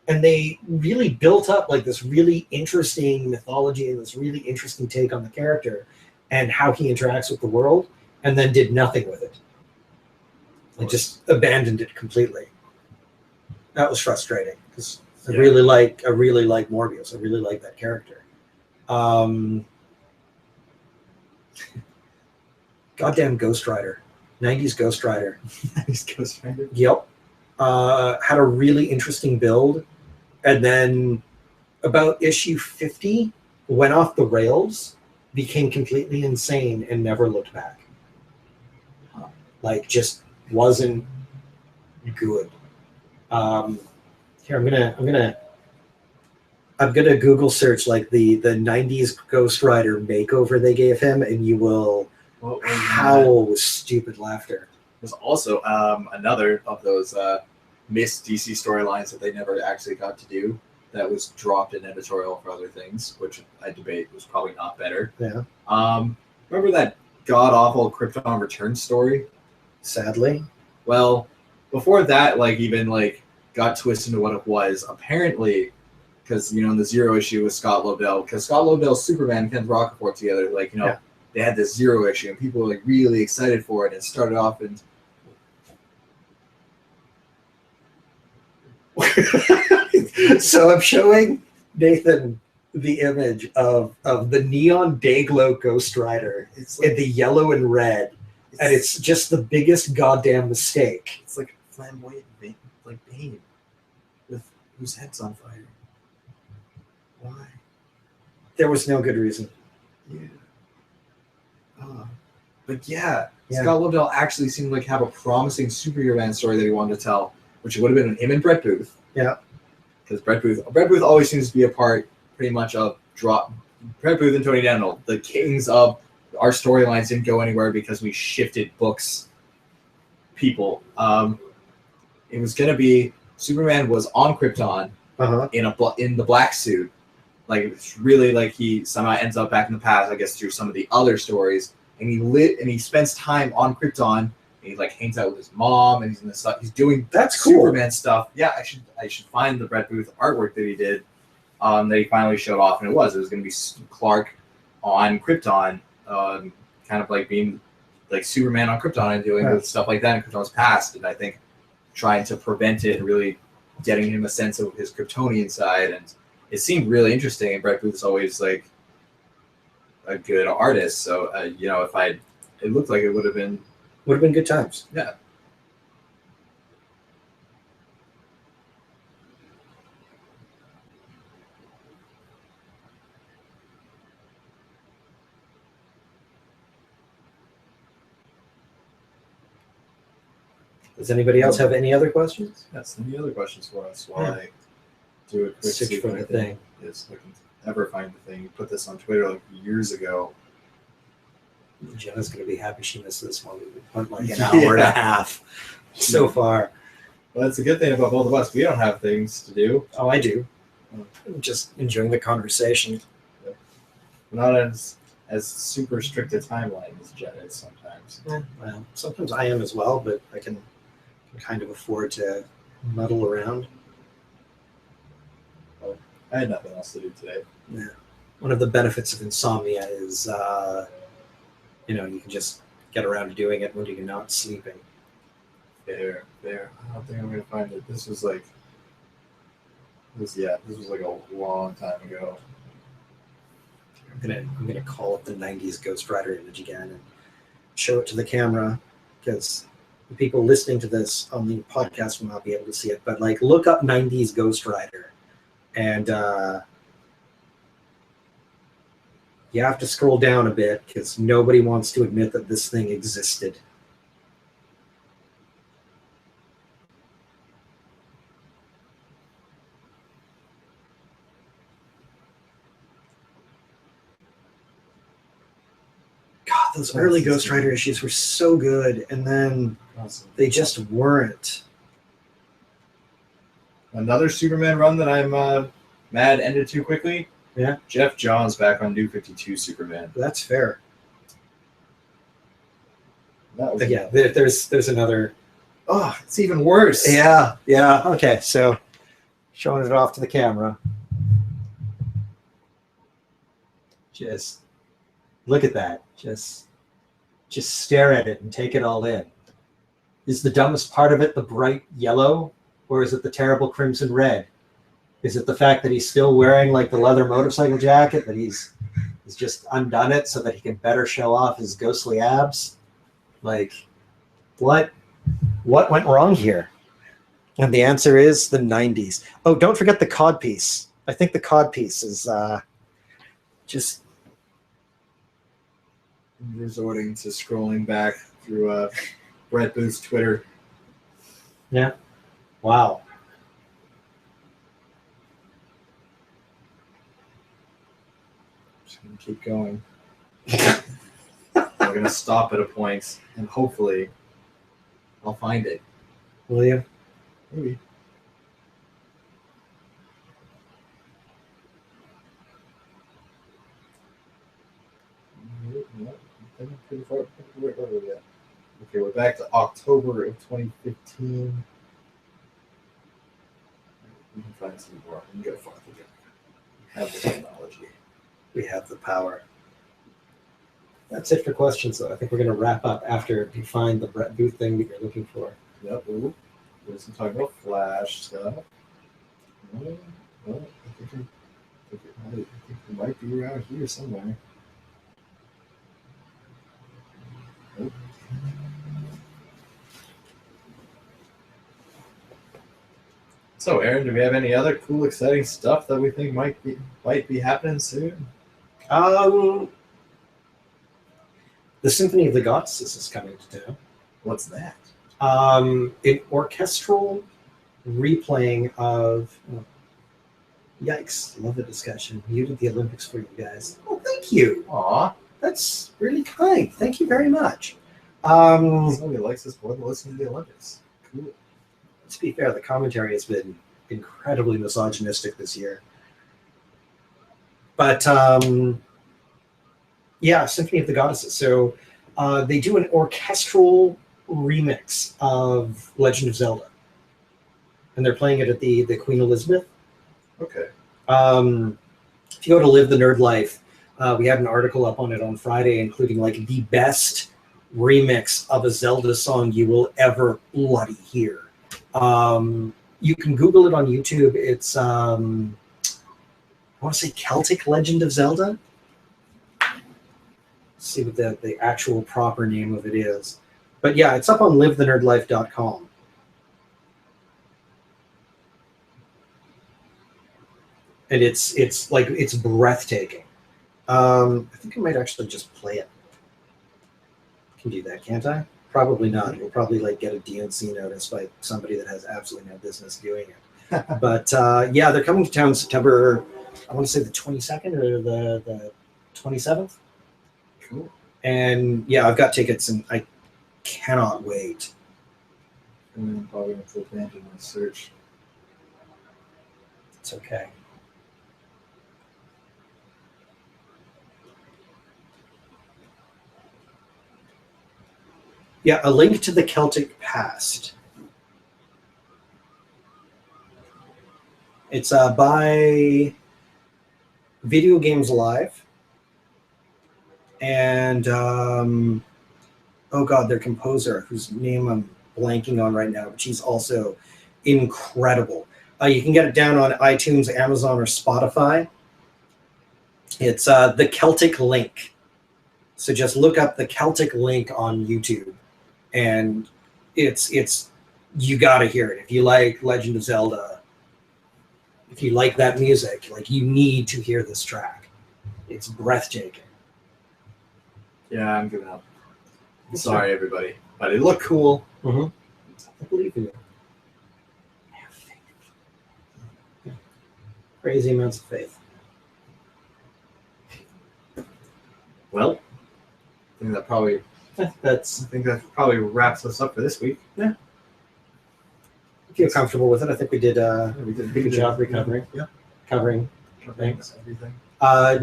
And they really built up like this really interesting mythology and this really interesting take on the character and how he interacts with the world, and then did nothing with it. Like just abandoned it completely. That was frustrating because I really like Morbius. I really like that character. Goddamn Ghost Rider, 90s Ghost Rider. 90s Ghost Rider. Yep. Had a really interesting build, and then about issue 50 went off the rails, became completely insane, and never looked back. Like just wasn't good. Here I'm gonna Google search like the 90s Ghost Rider makeover they gave him, and you will howl with stupid laughter. There's also another of those missed DC storylines that they never actually got to do that was dropped in editorial for other things, which I debate was probably not better. Yeah. Remember that god-awful Krypton Return story? Sadly. Well, before that, like even like got twisted into what it was, apparently, because in the Zero issue with Scott Lobdell, because Scott Lobdell's Superman and Ken Rocafort together, like they had this Zero issue, and people were like really excited for it. And it started off and so I'm showing Nathan the image of the neon Dayglow Ghost Rider. It's like, in the yellow and red, and it's just the biggest goddamn mistake. It's like flamboyant, like Bane, with whose head's on fire. Why? There was no good reason. Yeah. But Scott Lobdell actually seemed like have a promising superhero man story that he wanted to tell, which would have been him and Brett Booth. Yeah. Because Brett Booth always seems to be a part, pretty much of Brett Booth and Tony Daniel, the kings of our storylines didn't go anywhere because we shifted books. people. It was gonna be Superman was on Krypton in the black suit. Like it's really like he somehow ends up back in the past, I guess, through some of the other stories, and he spends time on Krypton. And he like hangs out with his mom, and he's in the stuff. He's doing That's cool. Superman stuff. Yeah, I should find the Brett Booth artwork that he did. That he finally showed off, and it was going to be Clark on Krypton, kind of like being like Superman on Krypton and doing stuff like that in Krypton's past, and I think trying to prevent it and really getting him a sense of his Kryptonian side, and it seemed really interesting. And Brett Booth is always like a good artist, so it looked like it would have been good times. Yeah. Does anybody else have any other questions? Yes, any other questions for us while I do a quick search for the thing? Yes, I can never find the thing. You put this on Twitter like years ago. Jenna's going to be happy she missed this one. We went like an hour and a half so far. Well, that's a good thing about both of us. We don't have things to do. Oh, I do. I'm just enjoying the conversation. We're not as super strict a timeline as Jenna is sometimes. Well, sometimes I am as well, but I can kind of afford to muddle around. Well, I had nothing else to do today. Yeah. One of the benefits of insomnia is, you can just get around to doing it when you're not sleeping. Fair. I don't think I'm gonna find it. This was like a long time ago. I'm gonna call up the '90s Ghost Rider image again and show it to the camera, because the people listening to this on the podcast will not be able to see it. But like, look up '90s Ghost Rider, and you have to scroll down a bit because nobody wants to admit that this thing existed. God, those early Ghost Rider issues were so good, and then they just weren't. Another Superman run that I'm mad ended too quickly. Yeah. Jeff Johns back on New 52 Superman. That's fair. That was there's another. Oh, it's even worse. Yeah. Okay, so showing it off to the camera. Just look at that. Just stare at it and take it all in. Is the dumbest part of it the bright yellow, or is it the terrible crimson red? Is it the fact that he's still wearing like the leather motorcycle jacket, that he's just undone it so that he can better show off his ghostly abs? Like, what went wrong here? And the answer is the '90s. Oh, don't forget the cod piece. I think the cod piece is just resorting to scrolling back through Brett Booth's Twitter. Yeah. Wow. Just gonna keep going. We're gonna stop at a point, and hopefully, I'll find it. Will you? Maybe. Pretty far. Where are we at? Okay, we're back to October of 2015. We can find some more. We can go farther. We have the technology. We have the power. That's it for questions, though. I think we're going to wrap up after you find the Brett Booth thing that you're looking for. Yep. We're just talking about Flash stuff. Well, I think it might be around here somewhere. So, Aaron, do we have any other cool, exciting stuff that we think might be happening soon? The Symphony of the Gods is coming to town. What's that? An orchestral replaying of. Oh, yikes! Love the discussion. You did the Olympics for you guys. Oh, thank you. Aw. That's really kind. Thank you very much. Somebody likes this more than listening to the Olympics. Cool. To be fair, the commentary has been incredibly misogynistic this year. But yeah, Symphony of the Goddesses. So they do an orchestral remix of Legend of Zelda, and they're playing it at the Queen Elizabeth. Okay. If you go to Live the Nerd Life, we had an article up on it on Friday, including like the best remix of a Zelda song you will ever bloody hear. You can Google it on YouTube. It's I want to say Celtic Legend of Zelda. Let's see what the actual proper name of it is. But yeah, it's up on livethenerdlife.com. And it's breathtaking. I think I might actually just play it. Can do that, can't I? Probably not. We'll probably like get a DNC notice by somebody that has absolutely no business doing it. But yeah, they're coming to town September, I want to say the 22nd or the 27th. Cool. And yeah, I've got tickets and I cannot wait. I'm probably going to abandon my search. It's okay. Yeah, A Link to the Celtic Past. It's by Video Games Live. And, oh God, their composer, whose name I'm blanking on right now, but she's also incredible. You can get it down on iTunes, Amazon, or Spotify. It's The Celtic Link. So just look up The Celtic Link on YouTube. And it's you gotta hear it. If you like Legend of Zelda, if you like that music, like you need to hear this track. It's breathtaking. Yeah, I'm giving up. I'm sorry, everybody, but it looked cool. Mm-hmm. I believe in you. I have faith. Crazy amounts of faith. Well, I think that probably wraps us up for this week. Yeah. I feel comfortable with it. I think we did a pretty good job recovering. Yeah. Covering Things, everything.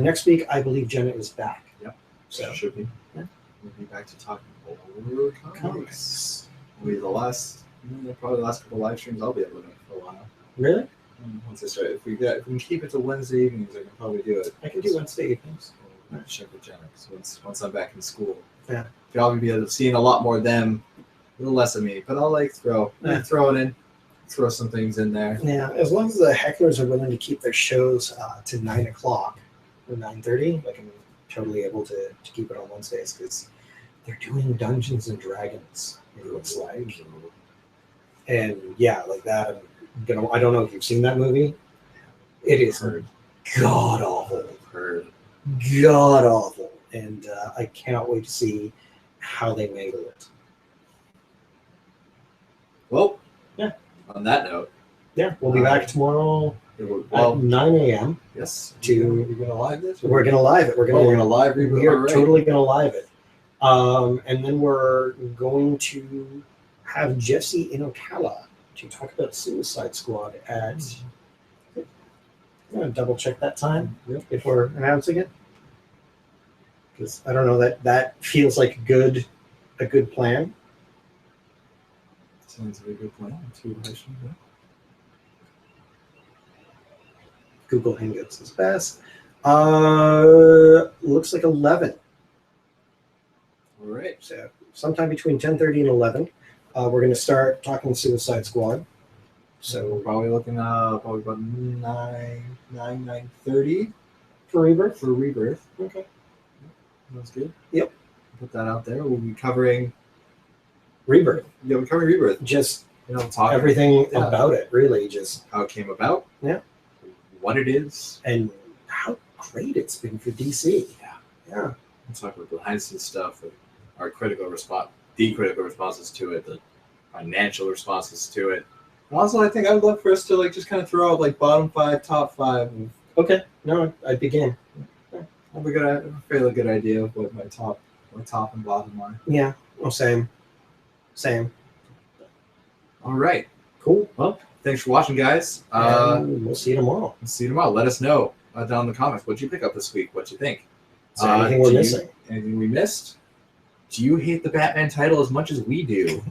Next week, I believe Jenna is back. Yep. So should be. Yeah. We'll be back to talking over comics. Will be probably the last couple of live streams I'll be able to make for a while. Really? Once I start, if we can keep it to Wednesday evenings, I can probably do it. I can do Wednesday evenings. I'll check with Jenna. So once I'm back in school, yeah, you'll probably be able to see a lot more of them, a little less of me. But I'll throw it in, throw some things in there. Yeah, as long as the hecklers are willing to keep their shows to 9 o'clock or 9:30, like I'm totally able to keep it on Wednesdays because they're doing Dungeons and Dragons. It looks like, and yeah, like that. I don't know if you've seen that movie. It is god awful. God awful, and I cannot wait to see how they mangle it. Well, yeah. On that note, yeah, we'll be back tomorrow at 9 a.m. Yes. We're gonna live this. We're gonna live it. We're gonna live. We are totally gonna live it, and then we're going to have Jesse in Ocala to talk about Suicide Squad at. I'm gonna double check that time before announcing it, because I don't know that feels like a good plan. Sounds like a good plan. Google Hangouts is best. Looks like 11. All right. So sometime between 10:30 and 11, we're gonna start talking Suicide Squad. So we're probably looking probably about 9:30 for Rebirth. Okay, that's good. Yep. Put that out there. We'll be covering Rebirth. Yeah, we're covering Rebirth. Just talk everything about it. Really, just how it came about. Yeah. What it is and how great it's been for DC. Yeah. We'll talk about behind the scenes stuff, our critical response, the critical responses to it, the financial responses to it. Also, I think I would love for us to just kind of throw out bottom 5, top 5. Okay. No, I'd begin. I have a fairly good idea of what my top and bottom are. Yeah. Oh, same. All right. Cool. Well, thanks for watching, guys. And we'll see you tomorrow. See you tomorrow. Let us know down in the comments. What'd you pick up this week? What'd you think? Is there anything we're missing? Anything we missed? Do you hate the Batman title as much as we do?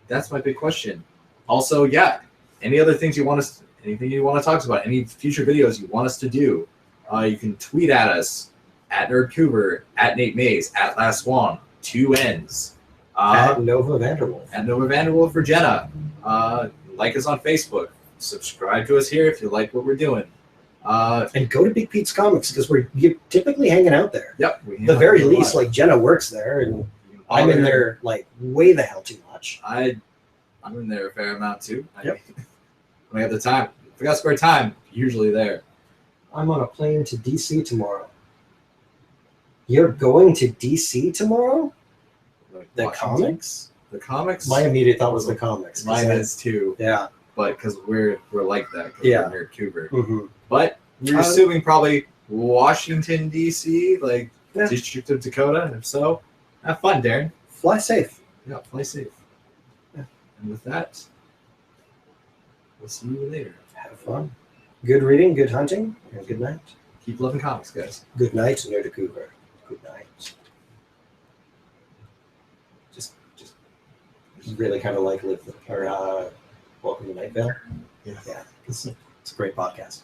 That's my big question. Also, yeah, any other things you want us, anything you want to talk about, any future videos you want us to do, you can tweet at us at Nerdcouver, at Nate Mays, at Last Swan, 2 N's. At Nova Vanderwolf. At Nova Vanderwolf for Jenna. Like us on Facebook. Subscribe to us here if you like what we're doing. And go to Big Pete's Comics because we're typically hanging out there. Yep. The very least, like Jenna works there, and I'm in there like way the hell too much. I'm in there a fair amount too. Yep. When I have the time, if I got spare time, usually there. I'm on a plane to DC tomorrow. You're going to DC tomorrow? The comics? The comics? My immediate thought was the comics. Mine is too. Yeah. But because we're like that. Yeah. We're Nerdcouver. Mm-hmm. But we're assuming probably Washington, D.C., like District of Dakota. And if so, have fun, Darren. Fly safe. Yeah, fly safe. Yeah. And with that, we'll see you later. Have fun. Good reading, good hunting, and good night. Keep loving comics, guys. Good night, Nerdcouver. Good night. Just really kind of like Welcome to Night Vale. Yeah. It's a great podcast.